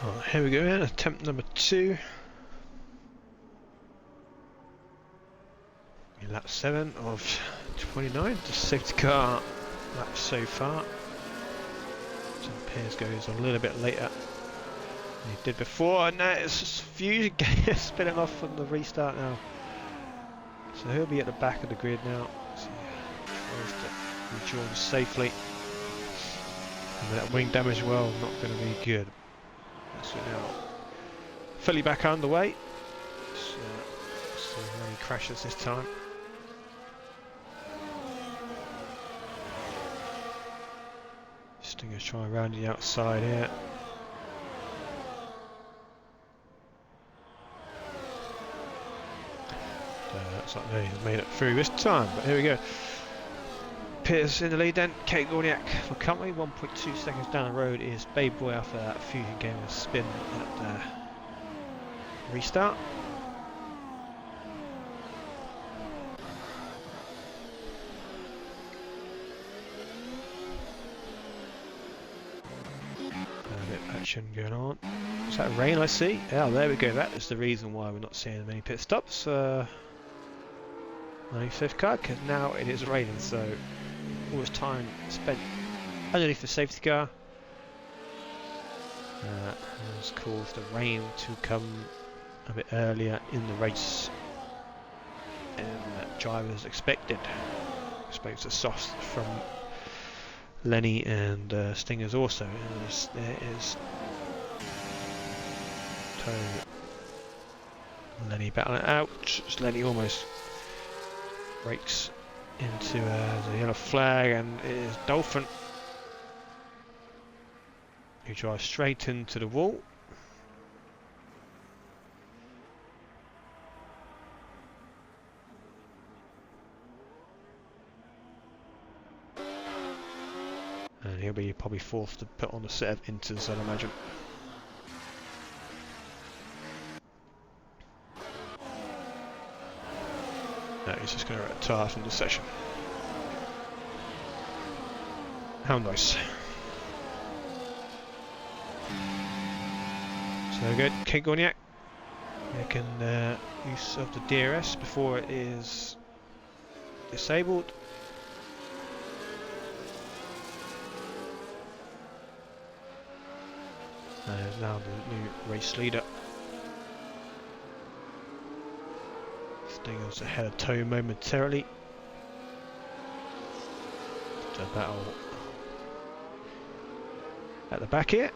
Right, here we go then, attempt number 2. Lap 7 of 29, the safety car lap so far. So Piers goes a little bit later than he did before, and now it's just Fuse spinning off from the restart now. So he'll be at the back of the grid now. So tries to rejoin safely. And that wing damage, well, not going to be good. So now fully back underway. So see many crashes this time. Stinger's trying around the outside here. Looks like they've made it through this time, but here we go. Pierce in the lead then, Kate Gorniak for company. 1.2 seconds down the road is Babe Boy after that Fusion game of spin at the restart. A bit of action going on. Is that rain I see? Oh, there we go. That is the reason why we're not seeing many pit stops. 95th car, because now it is raining, so all this time spent underneath the safety car has caused the rain to come a bit earlier in the race than drivers expected. I suppose the softs from Lenny and Stingers also. There is Lenny battling it out. Lenny almost breaks into the yellow flag, and it is Dolphin who drives straight into the wall. And he'll be probably forced to put on a set of inters, I'd imagine. No, he's just going to retire from the session. How nice. So good, Kate Gorniak making use of the DRS before it is disabled. And is now the new race leader. Stingers ahead of Toe momentarily. The battle at the back here.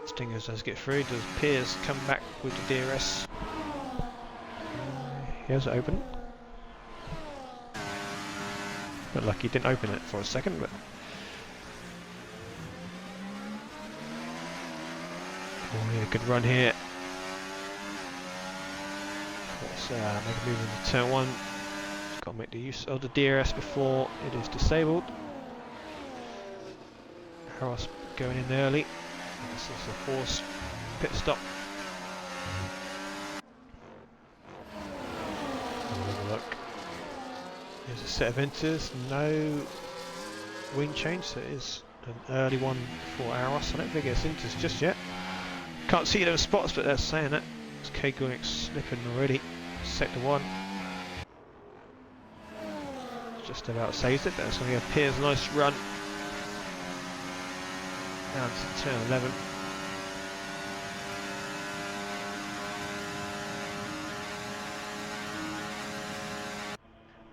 Stingers does get through. Does Piers come back with the DRS? Here's it open. Looked like he didn't open it for a second, but oh yeah, good run here. Let's make a move into turn one. Got to make the use of the DRS before it is disabled. Harris going in early. This is a forced pit stop. Have a look. Here's a set of inters. No wing change, so it is an early one for Aros. I don't think it's inters just yet. Can't see those spots, but they're saying it. It's Kate Gorniak slipping already. Sector one. Just about saves it, but it's going to appear a nice run. Down to turn 11.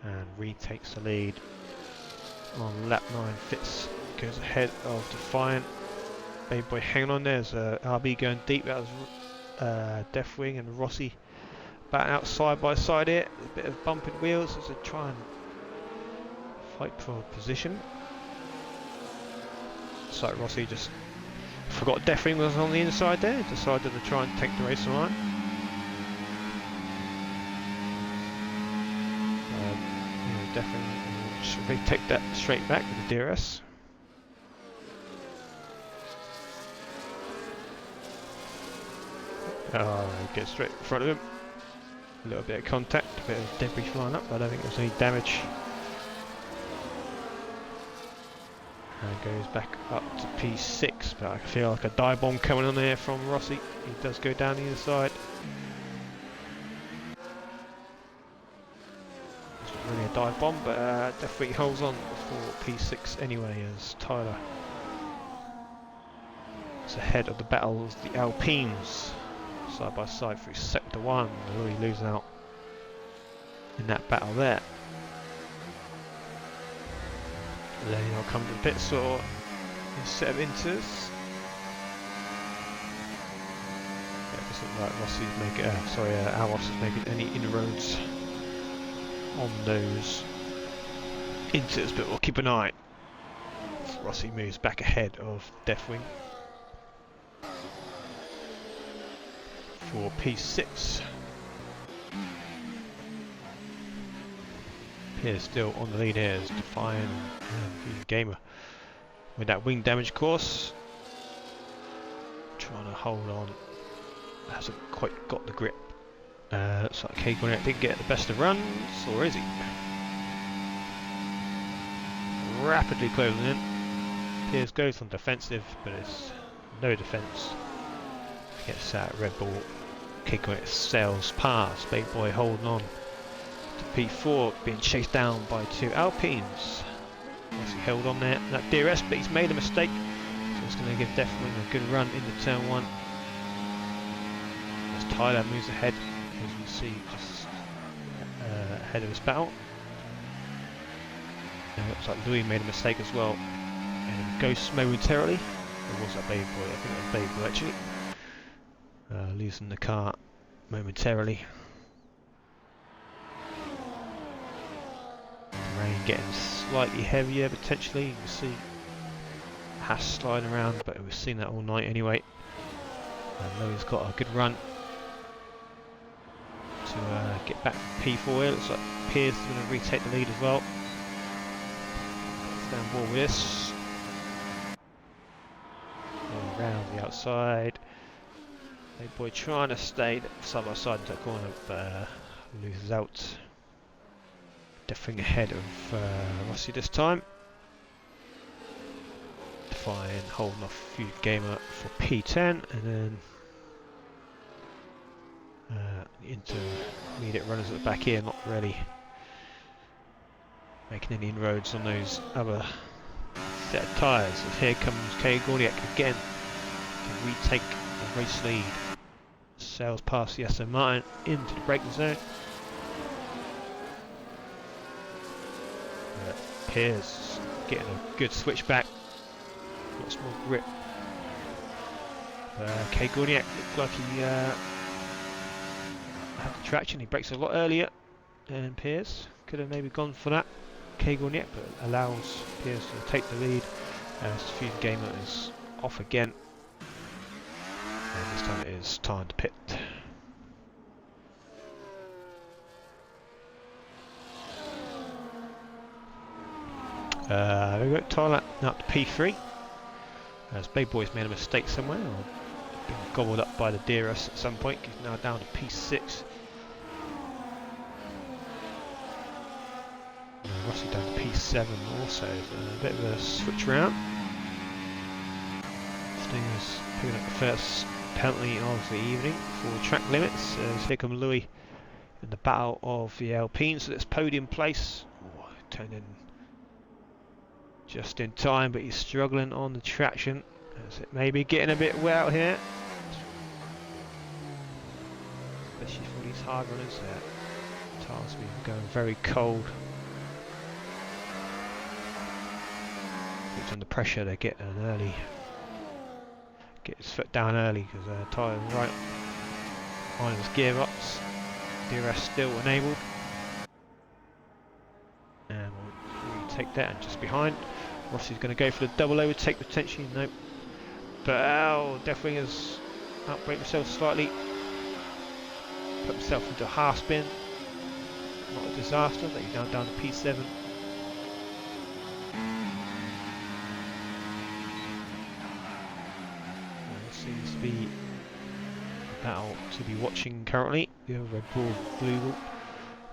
And retakes the lead on lap 9. Fitz goes ahead of Defiant. Baby Boy hanging on there. There's RB going deep. That was Deathwing and Rossi batting out side by side here. A bit of bumping wheels as they try and fight for position. So Rossi just forgot Deathwing was on the inside there. Decided to try and take the race line. Deathwing should take that straight back with the DRS. Oh, he gets straight in front of him. A little bit of contact, a bit of debris flying up, but I don't think there's any damage. And goes back up to P6, but I feel like a dive bomb coming on there from Rossi. He does go down the inside. It's not really a dive bomb, but definitely holds on for P6 anyway, as Tyler is ahead of the battle of the Alpines. Side by side through sector 1, really losing out in that battle there. Then he'll come to the pits or a set of inters. Yeah, Doesn't look like Rossi's making, Alros is making any inroads on those inters, but we'll keep an eye. Rossi moves back ahead of Deathwing for P6. Pierce still on the lead here as Defiant and Gamer with that wing damage course. Trying to hold on. Hasn't quite got the grip. Looks like K-Gornet didn't get the best of runs, or is he? Rapidly closing in. Pierce goes on defensive, but it's no defence. Gets that Red Bull. K-Gornet sails past. Big Boy holding on to P4, being chased down by two Alpines. As he held on there. That DRS, but he's made a mistake. So it's going to give Deathwing a good run into turn 1. As Tyler moves ahead, as you see, just ahead of his battle. Now it looks like Louis made a mistake as well. And ghosts momentarily. Or was that Baby Boy? I think it was Baby Boy actually. Losing the car momentarily. The rain getting slightly heavier potentially. You can see Haas sliding around, but we've seen that all night anyway. And Louis got a good run to get back to P4 here. Looks like Pierce is going to retake the lead as well. Stand ball with this. Around the outside. Big Boy trying to stay side by side into the corner, but loses out. Definitely ahead of Rossi this time. Fine, holding off Feud Gamer for P10, and then intermediate runners at the back here, not really making any inroads on those other set of tyres. As here comes K-Gordiak again to retake the race lead. Sails past the Aston Martin into the braking zone. Pierce getting a good switchback. Lots more grip. K-Gordiak looked like he had the traction. He brakes a lot earlier than Pierce. Could have maybe gone for that. K-Gordiak, but allows Pierce to take the lead as Feud Gamer is off again. And this time it is time to pit. We've got Tyler up to P3. As Baby Boy's made a mistake somewhere, or been gobbled up by the DRS at some point. He's now down to P6. Rossi down to P7 also. A bit of a switch round. Stingers picking up the first penalty of the evening for track limits. As here come Louis in the battle of the Alpines. So it's podium place. Oh, turned in just in time, but he's struggling on the traction as it may be getting a bit wet out here, especially for these hard runners. Tires been going very cold. It's under pressure to get his foot down early because tyre right on his gearbox. DRS still enabled, and we'll retake that. And just behind, Rossi's going to go for the double overtake potentially. Nope. But Deathwing has outbraked himself slightly, put himself into a half spin. Not a disaster, but he's now down to P7. Seems to be a battle to be watching currently. The Red Bull, Blue Bull,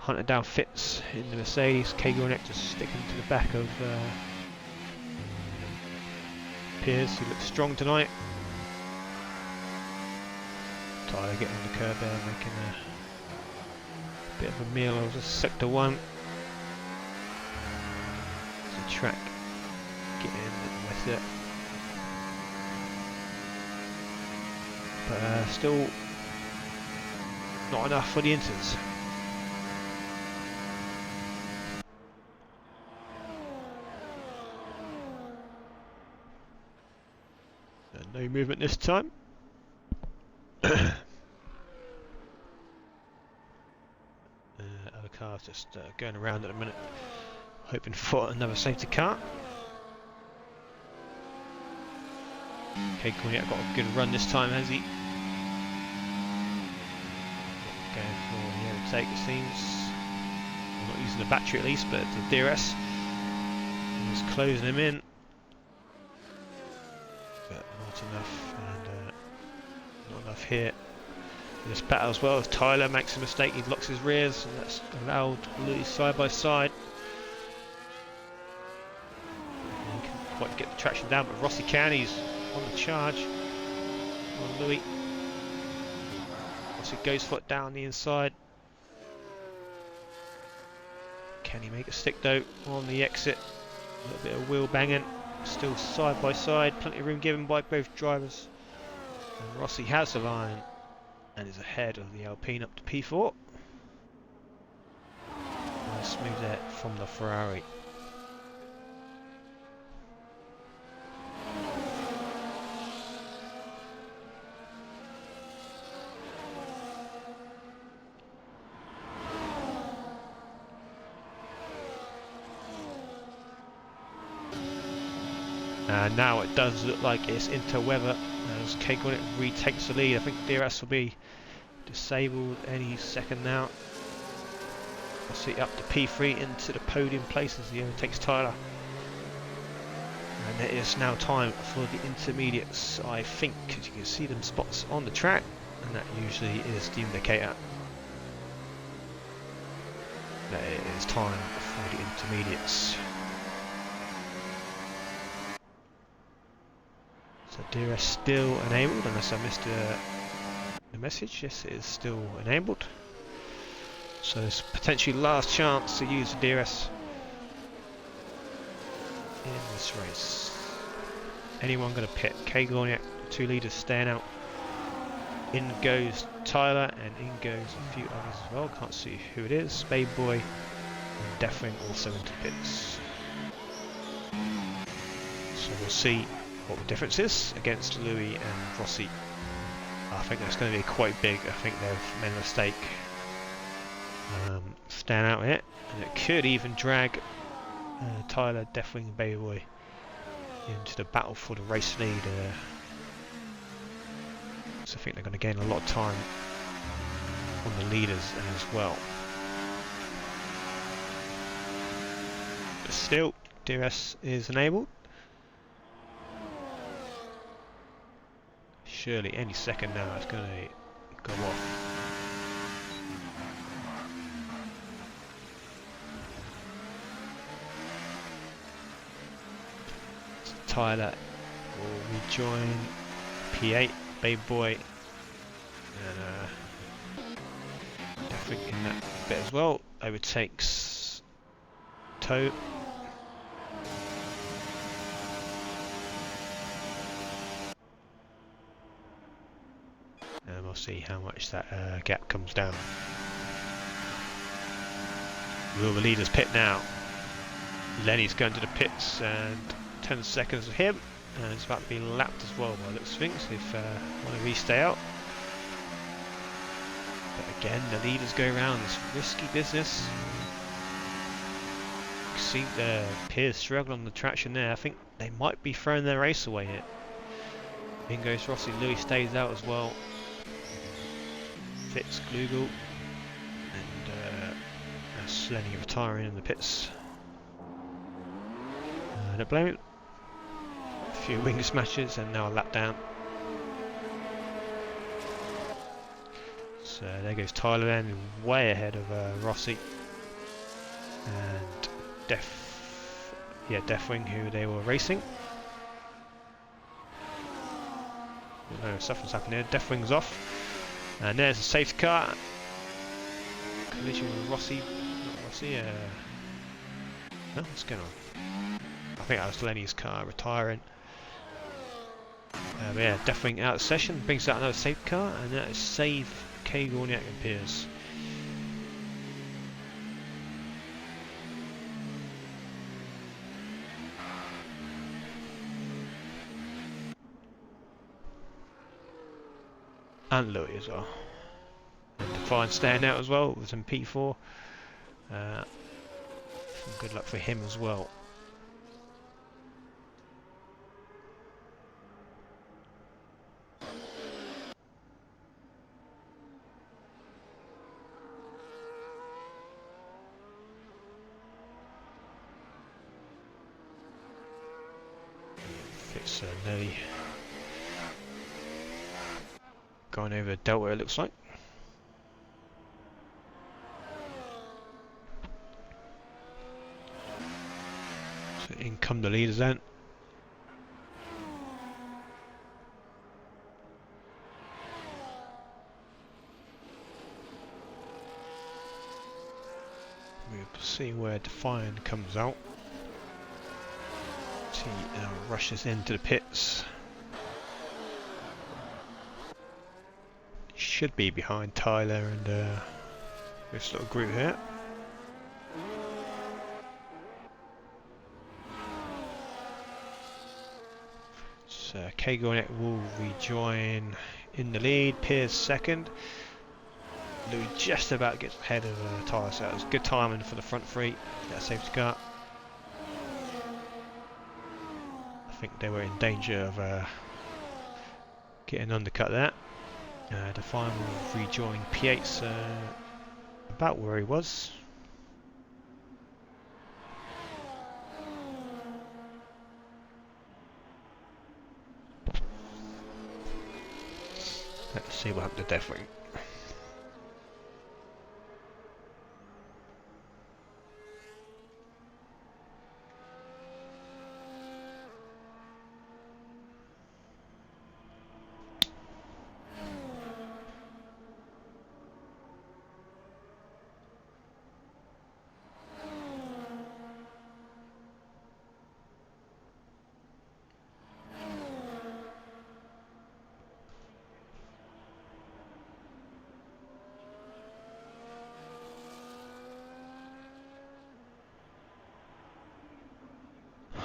hunted down Fitz in the Mercedes. K-Gornet just sticking to the back of Pierce, who looks strong tonight. Tyler getting on the curb there, making a bit of a meal of just sector 1. The track getting with it. But still not enough for the Inters. No movement this time. just going around at the minute, hoping for another safety car. Okay, Cornier got a good run this time, has he? Going for the overtake, it seems. I'm not using the battery at least, but the DRS is closing him in. But not enough, and not enough here. In this battle as well, as Tyler makes a mistake, he locks his rears, and that's allowed Louis side by side. He can't quite get the traction down, but Rossi can. He's on the charge on Louis. Rossi goes foot down the inside. Can he make a stick though on the exit? A little bit of wheel banging. Still side by side, plenty of room given by both drivers. And Rossi has the line and is ahead of the Alpine up to P4. Nice move there from the Ferrari. And now it does look like it's into Weber as K-Cornet retakes the lead. I think DRS will be disabled any second now. We'll see up to P3 into the podium place as he overtakes Tyler. And it is now time for the intermediates, I think, because you can see them spots on the track, and that usually is the indicator that it is time for the intermediates. So DRS still enabled, unless I missed the message. Yes, it is still enabled. So it's potentially last chance to use the DRS in this race. Anyone going to pit? K Gorniak, 2 leaders staying out. In goes Tyler, and in goes a few others as well. Can't see who it is. Spade Boy and Deffring also into pits. So we'll see what the difference is against Louis and Rossi. I think that's going to be quite big. I think they've made a mistake. Stand out here, and it could even drag Tyler, Deffring and Bayboy into the battle for the race lead. So I think they're going to gain a lot of time on the leaders as well. But still, DRS is enabled. Surely any second now it's going to go off. So Tyler will rejoin P8, Babe Boy, and definitely in that bit as well. Overtakes Toe. And we'll see how much that gap comes down. Will the leaders pit now? Lenny's going to the pits, and 10 seconds of him, and it's about to be lapped as well by looks of things if one of these stay out. But again, the leaders go around this risky business. You see the Piers struggle on the traction there. I think they might be throwing their race away here. In goes Rossi, Louis stays out as well. Fitz, Glugel, and that's Lenny retiring in the pits. Don't blame it. A few wing smashes and now a lap down. So there goes Tyler then, way ahead of Rossi and Deffring, who they were racing. No, something's happened here. Deffring's off. And there's a safety car. Collision with Rossi. Not Rossi. No, what's going on? I think that was Lenny's car retiring. But yeah, Deffring out of session. Brings out another safety car. And that is save K Gorniak and Piers. And Louis as well. And Define staying out as well, was in P4. Some good luck for him as well. It's nearly going over Delta, it looks like. So in come the leaders then. We'll see where Defiant comes out. He rushes into the pits. Should be behind Tyler and this little group here. So Kagonet will rejoin in the lead. Piers second. Louis just about gets ahead of Tyler, so that was good timing for the front three. That safety car. I think they were in danger of getting undercut there. Defiant will rejoin P8's about where he was. Let's see what happened to Deathwing.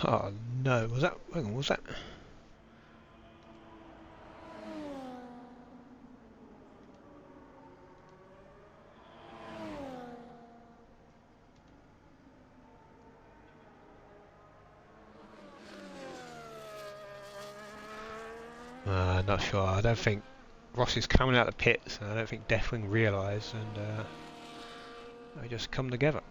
Oh no, was that, hang on, was that? Not sure, I don't think Rossi's coming out of the pits, and I don't think Deathwing realised, and they just come together.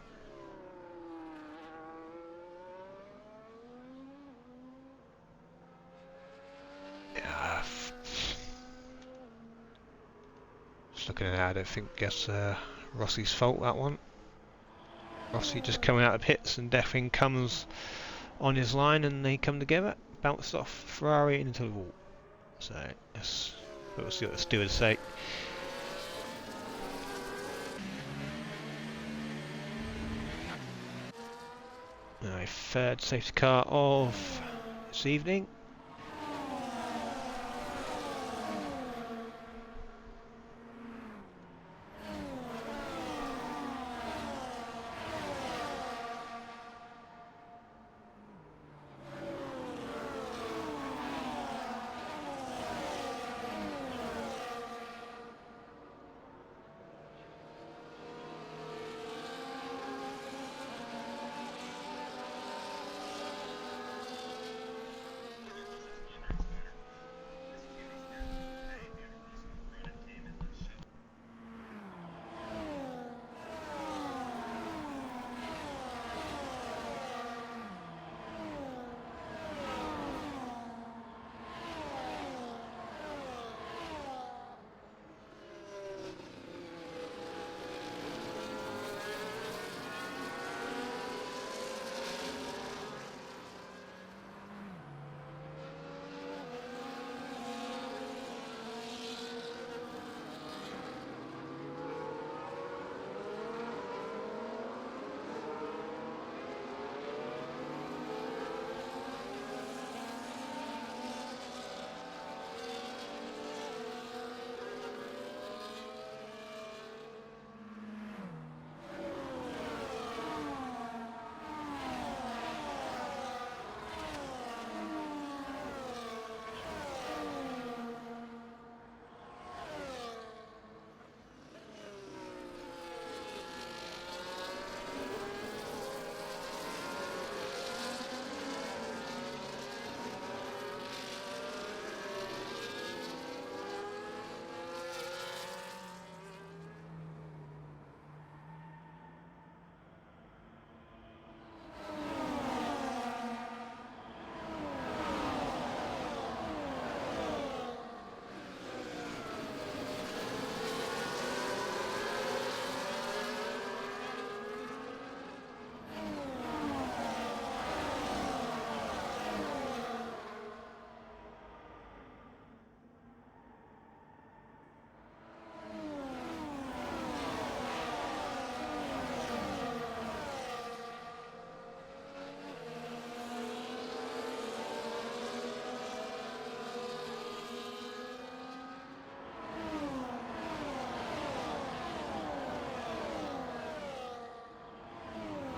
Just looking at it, I don't think it's Rossi's fault, that one. Rossi just coming out of the pits and Deathwing comes on his line and they come together, bounce off Ferrari into the wall. So yes, we'll see what the stewards say. Now, third safety car of this evening.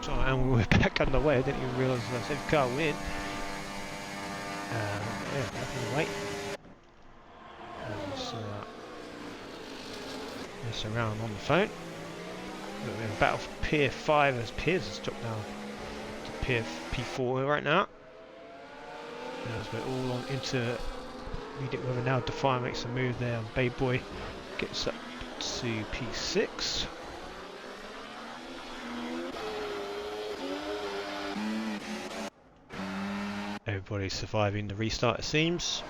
So, and we're back underway. I didn't even realise I said car win. Yeah, back underway. Mess around on the phone. We're in battle for Pier 5 as Piers has dropped down to Pier P4 right now. As we're all on into reading whether now Defy makes a move there, and Babe Boy gets up to P6. Everybody's surviving the restart, it seems.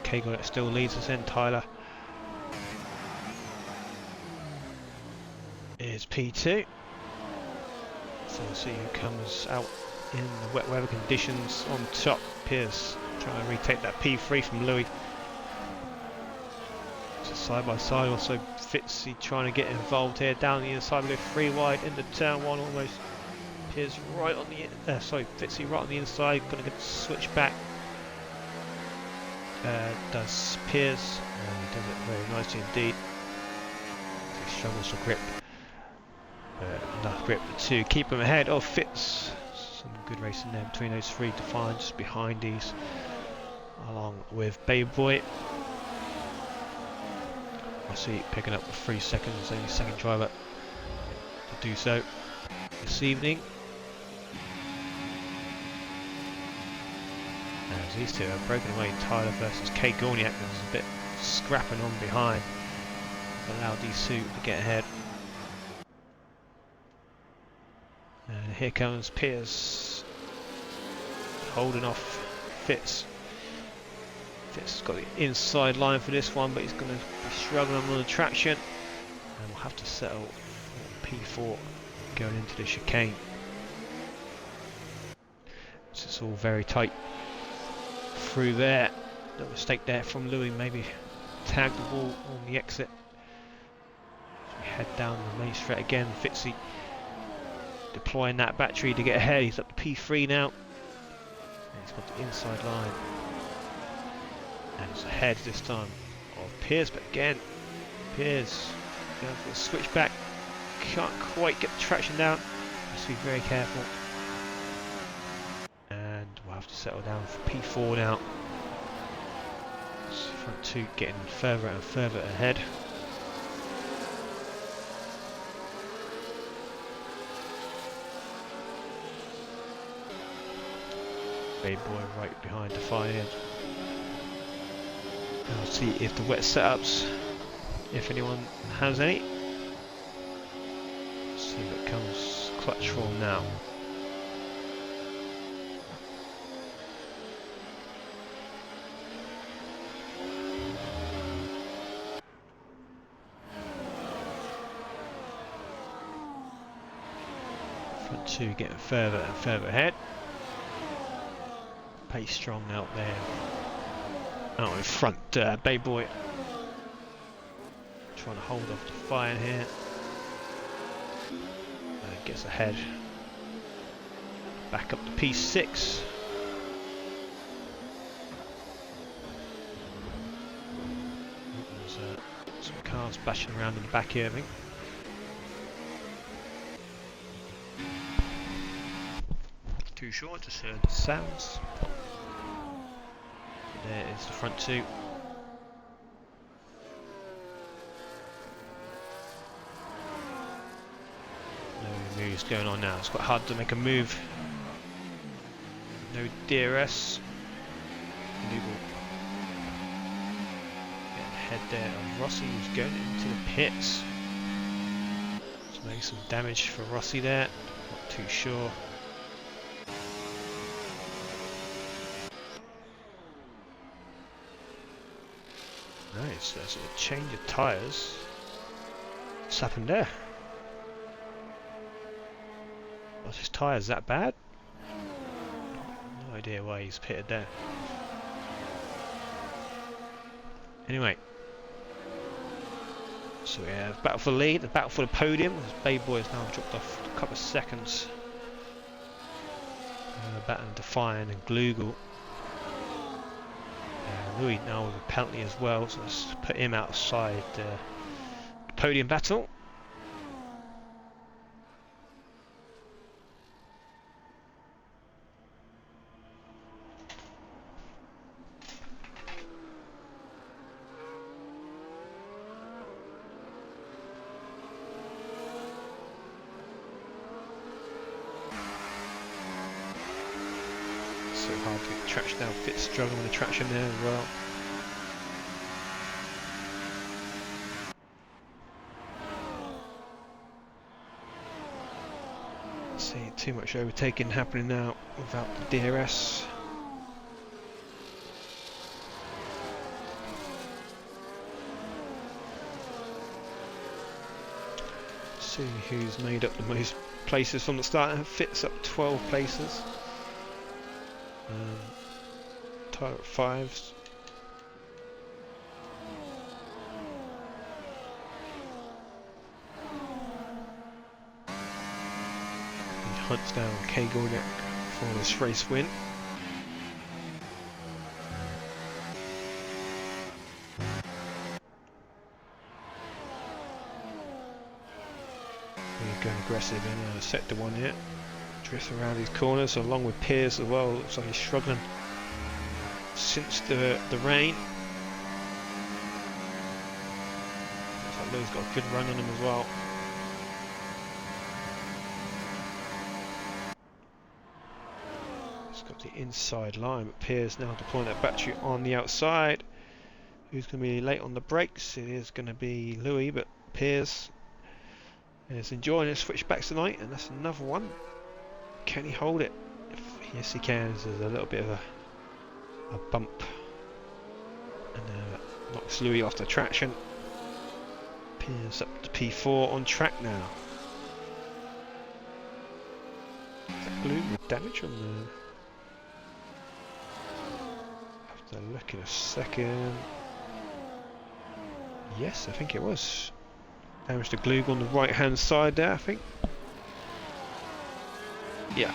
Kago still leads us in. Tyler is P2. So we'll see who comes out in the wet weather conditions on top. Piers trying to retake that P3 from Louis. So side by side, also Fitzy trying to get involved here. Down the inside, we go 3 wide into turn 1 almost. Piers right on the Fitzy right on the inside, gonna get switch back. Does Piers, and he does it very nicely indeed. He struggles to grip. Enough grip to keep him ahead of Fitz. Some good racing there between those 3. Defiant just behind these, along with Babe Boy. I see picking up with 3 seconds, only second driver to do so this evening. As these two are broken away, Tyler versus Kate Gorniak, there's a bit scrapping on behind. Allowed these two to get ahead. And here comes Piers holding off Fitz. Fitz has got the inside line for this one, but he's going to be struggling on the traction, and we'll have to settle for P4 going into the chicane. So it's all very tight through there. No mistake there from Louis, maybe tagged the ball on the exit. So we head down the main straight again. Fitzy deploying that battery to get ahead. He's up to P3 now. And he's got the inside line. And it's ahead this time of Piers, but again, Piers going for a switch back. Can't quite get the traction down. Has to be very careful. And we'll have to settle down for P4 now. So front 2 getting further and further ahead. Babe Boy right behind Defiant. We'll see if the wet setups, if anyone has any. Let's see what comes clutch form now. Front 2 getting further and further ahead. Pace strong out there. Out in front, Babe Boy trying to hold off Defiant here. Gets ahead. Back up to P6. There's some cars bashing around in the back here, I think. Too short, just heard the sounds. There is the front 2. No moves going on now. It's quite hard to make a move. No DRS. Illegal. Getting ahead there of Rossi, who's going into the pits. So maybe some damage for Rossi there. Not too sure. Nice, there's a change of tyres. What's happened there? Was his tyres that bad? No idea why he's pitted there. Anyway. So we have battle for the lead, the battle for the podium. As Babe Boy has now dropped off a couple of seconds. Battling Defiant and Glugel. Louis now with a penalty as well, so let's put him outside the podium battle. so hard to get the traction down. Fitz struggling with the traction there as well. See too much overtaking happening now without the DRS. See who's made up the most places from the start. Fitz up 12 places. Tyler at 5s. Hunts down Kay Gorniak for this race win. We're going aggressive in sector 1 here. Drifts around these corners along with Piers as well. Looks like he's struggling since the rain. Looks like Lou's got a good run on him as well. The inside line, but Piers now deploying that battery on the outside. Who's going to be late on the brakes? It is going to be Louis, but Piers is enjoying his switchbacks tonight, and that's another one. Can he hold it? Yes, he can. There's a little bit of a bump, and knocks Louis off the traction. Piers up to P4 on track now. Is that glue with damage on the? Look in a second. Yes, I think it was. Damage to Glug on the right hand side there, I think. Yeah.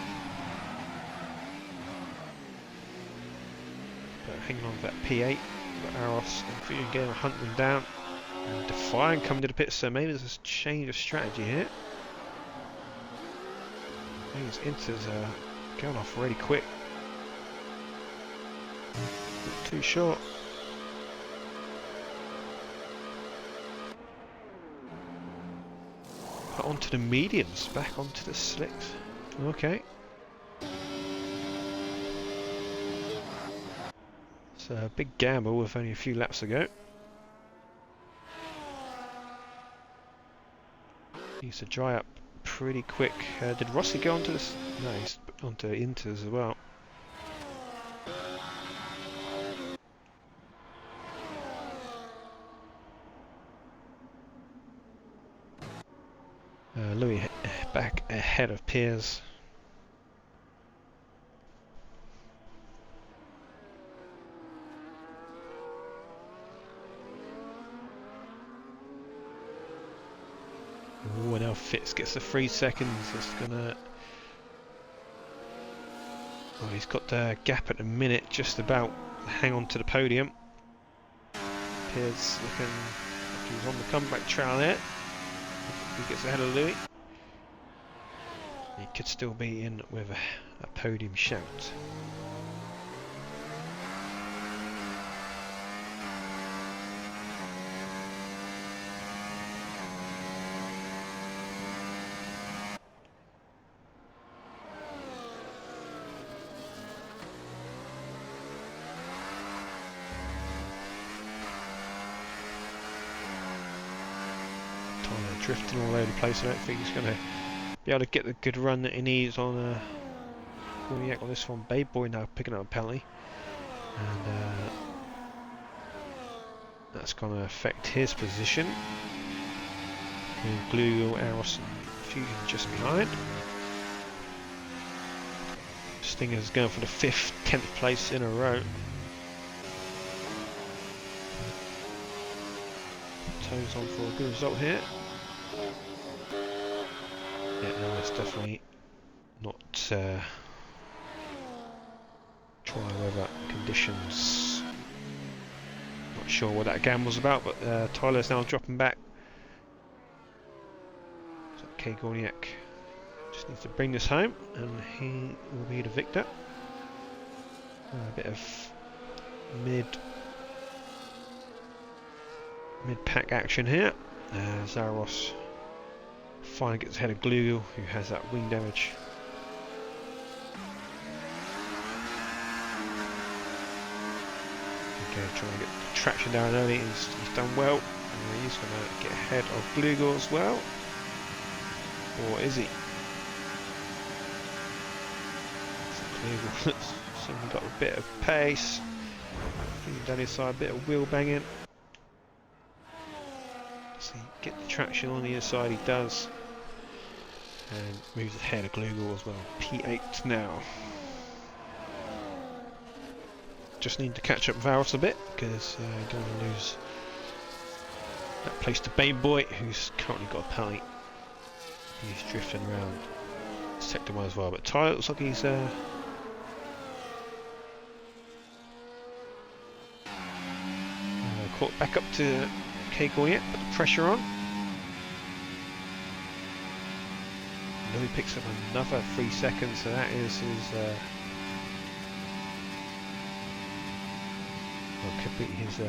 But hanging on to that P8. Got Aros and Fusion Game hunt them down. And Defiant coming to the pits, so maybe there's a change of strategy here. I think his Inter's going off really quick. Too short. Back onto the mediums, back onto the slicks. Okay. It's a big gamble with only a few laps to go. Needs to dry up pretty quick. Did Rossi go onto this? No, he's onto Inters as well. Louis back ahead of Piers. Ooh, now Fitz gets the 3 seconds. It's gonna. Well, he's got the gap at the minute, just about. Hang on to the podium. Piers looking like he's on the comeback trail there. He gets ahead of Louis. He could still be in with a podium shout. Drifting all over the place. I don't think he's going to be able to get the good run that he needs on Gorniak on this one. Babe Boy now picking up a penalty, and that's going to affect his position. Glue, Aros and Fusion just behind. Stinger's going for the 5th, 10th place in a row. Toes on for a good result here. Yeah, no, it's definitely not dry weather conditions. Not sure what that gamble's about, but Tyler's now dropping back. So Kay Gorniak just needs to bring this home, and he will be the victor. A bit of mid-pack action here. Zaros finally gets ahead of Glugel, who has that wing damage. Going to try and get the traction down early. He's done well. And he's going to get ahead of Glugor as well. Or is he? Glugor certainly got a bit of pace. Down his side, a bit of wheel banging. So get the traction on the inside, he does. And moves ahead of Glugor as well. P8 now. Just need to catch up with Varos a bit because I don't want to lose that place to Baby Boy, who's currently got a penalty. He's drifting around sector 1 as well, but Tyler looks like he's caught back up to K Gorniak, put the pressure on. Now he picks up another 3 seconds, so that is his could be his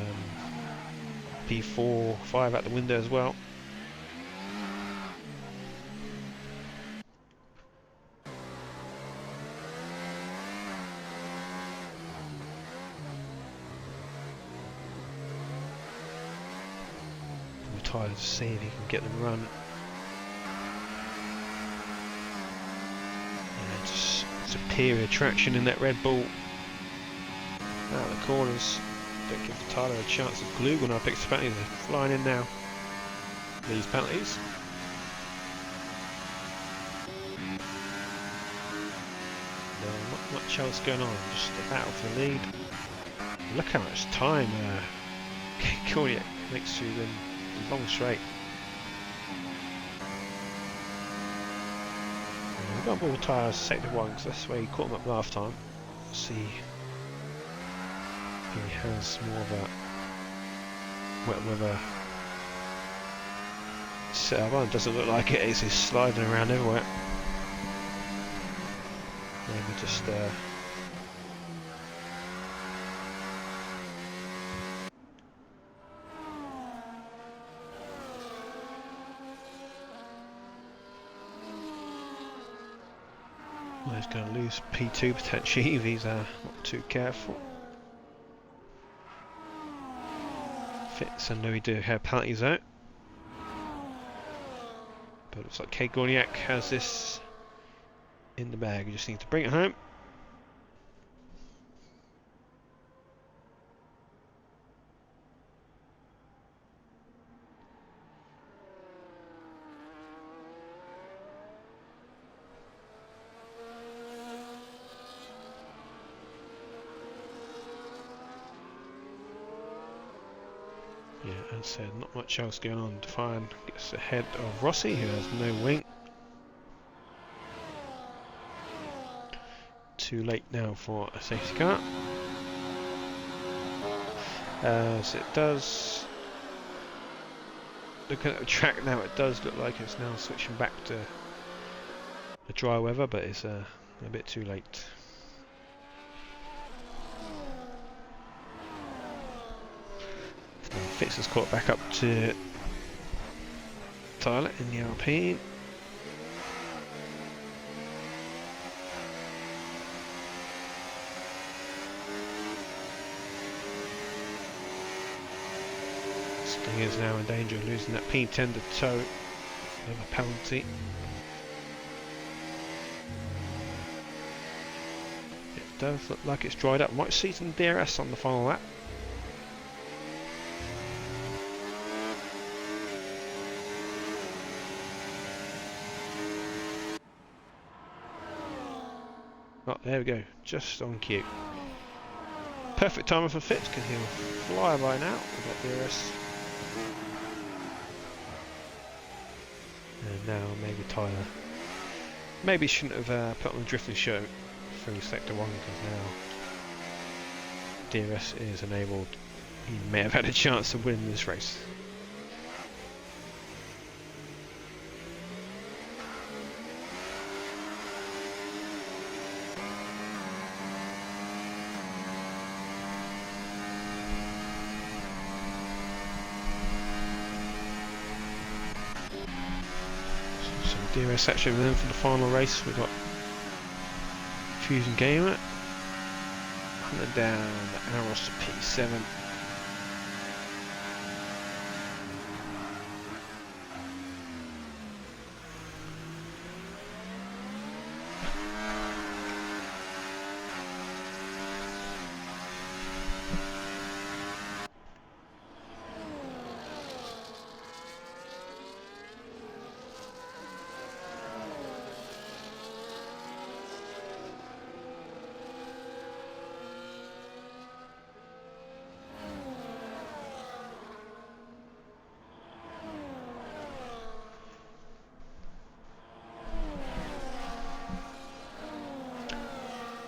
P4, 5 out the window as well. Tyler's seeing if he can get them run. Yeah, just superior traction in that Red Bull. Out of the corners. Don't give Tyler a chance of Glugor now. Picks the penalties. They're flying in now. These penalties. No, not much else going on. Just a battle for the lead. Look how much time Gorniak makes through them. Long straight. We've got more tyres sector 1 because that's where he caught him up last time. Let's see. He has more of a wet weather setup on. It doesn't look like it is. He's sliding around everywhere. Maybe just well, he's going to lose P2 potentially if he's not too careful. Fitz and Louis do have penalties out. But it looks like K Gorniak has this in the bag. You just need to bring it home. Yeah, as I said, not much else going on. Defiant gets ahead of Rossi, who has no wing. Too late now for a safety car. As it does, looking at the track now, it does look like it's now switching back to the dry weather, but it's a bit too late. Fitz has caught back up to Tyler in the Alpine. Sting is now in danger of losing that P10 to toe of a penalty. It does look like it's dried up. Might see some DRS on the final lap. Oh, there we go, just on cue. Perfect timing for Fitz because he'll fly by now with that DRS. And now maybe Tyler maybe shouldn't have put on the drifting show through sector 1 because now DRS is enabled. He may have had a chance of winning this race. DRS actually within for the final race. We've got Fusion Gamer Pulling down the Aros P7.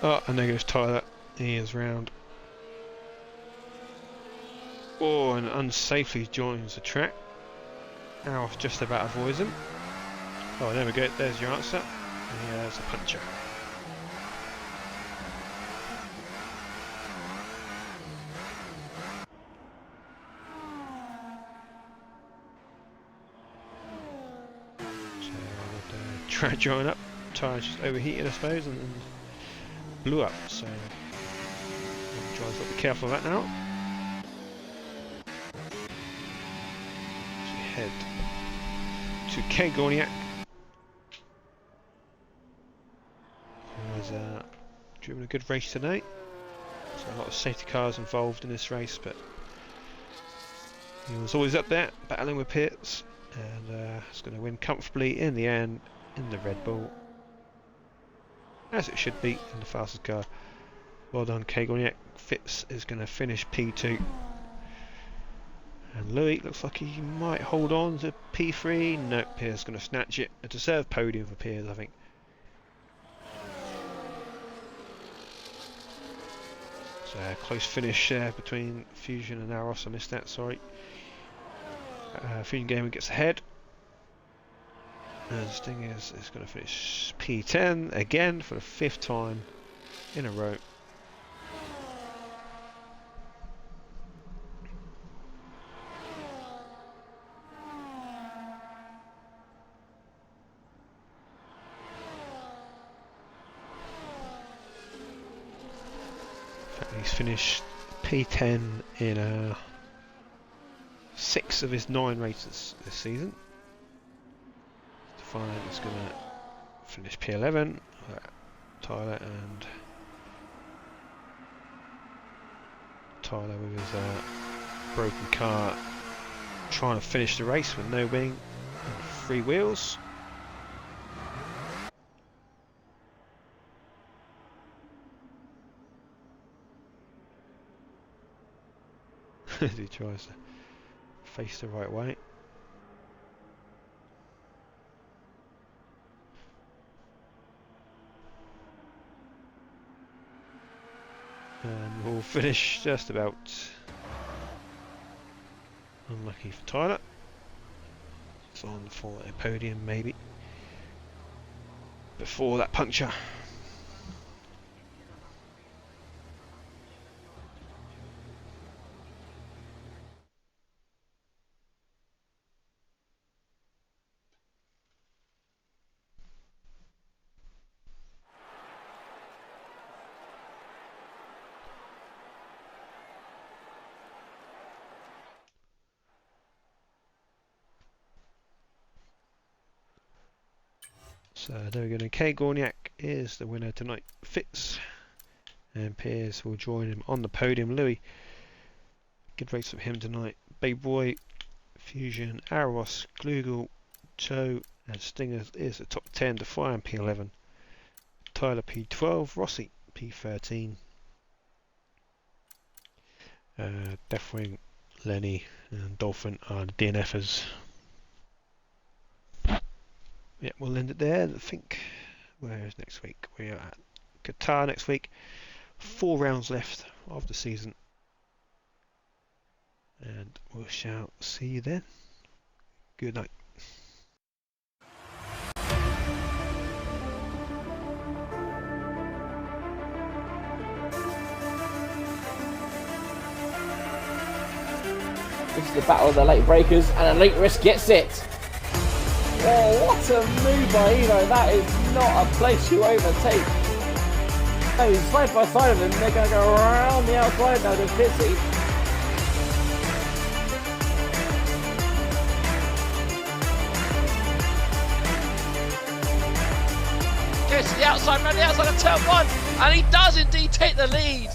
Oh, and there goes Tyler. He is round. Oh, and unsafely joins the track. Aros just about avoids him. Oh, there we go. There's your answer. There's a puncher. So with the track drying up, tyres just overheated, I suppose, and blew up. So driver's got to be careful of that now. So we head to Kegorniak. Who has driven a good race today. So a lot of safety cars involved in this race, but he was always up there battling with Pierce, and is going to win comfortably in the end in the Red Bull, as it should be, in the fastest car. Well done, Kegorniak. Fitz is going to finish P2. And Louis looks like he might hold on to P3. No, Pierce is going to snatch it. A deserved podium for Pierce, I think. So close finish there between Fusion and Aros. I missed that, sorry. Fusion Gaming gets ahead. And Sting is going to finish P10 again for the 5th time in a row. He's finished P10 in 6 of his 9 races this season. Defiant is going to finish P11. Tyler with his broken car trying to finish the race with no wing and 3 wheels. As he tries to face the right way. And we'll finish just about. Unlucky for Tyler. It's on for a podium maybe. Before that puncture. So there we go. Kegorniak is the winner tonight. Fitz and Piers will join him on the podium. Louis, good race for him tonight. Babe Boy, Fusion, Aros, Glugel, Toe, and Stinger is the top 10. Defiant P11, Tyler P12, Rossi P13, Deathwing, Lenny, and Dolphin are the DNFers. Yeah, we'll end it there. I think, where is next week? We are at Qatar next week. 4 rounds left of the season. And we shall see you then. Good night. This is the battle of the late breakers, and Elite Risk gets it. Oh, what a move by Evo. That is not a place you overtake. Oh, he's side by side of him. They're going to go around the outside now to Pitsy. Gets to the outside, around the outside of turn one, and he does indeed take the lead.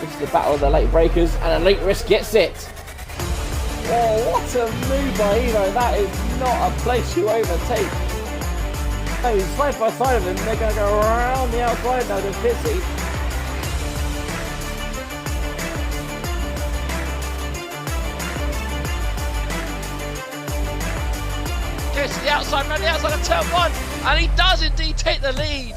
This is the battle of the late breakers, and Elite Risk gets it. Oh, what a move by Evo. That is not a place you overtake. Oh, he's side by side of him. They're going to go around the outside now to Pitsy. Gets to the outside, around the outside of turn one, and he does indeed take the lead.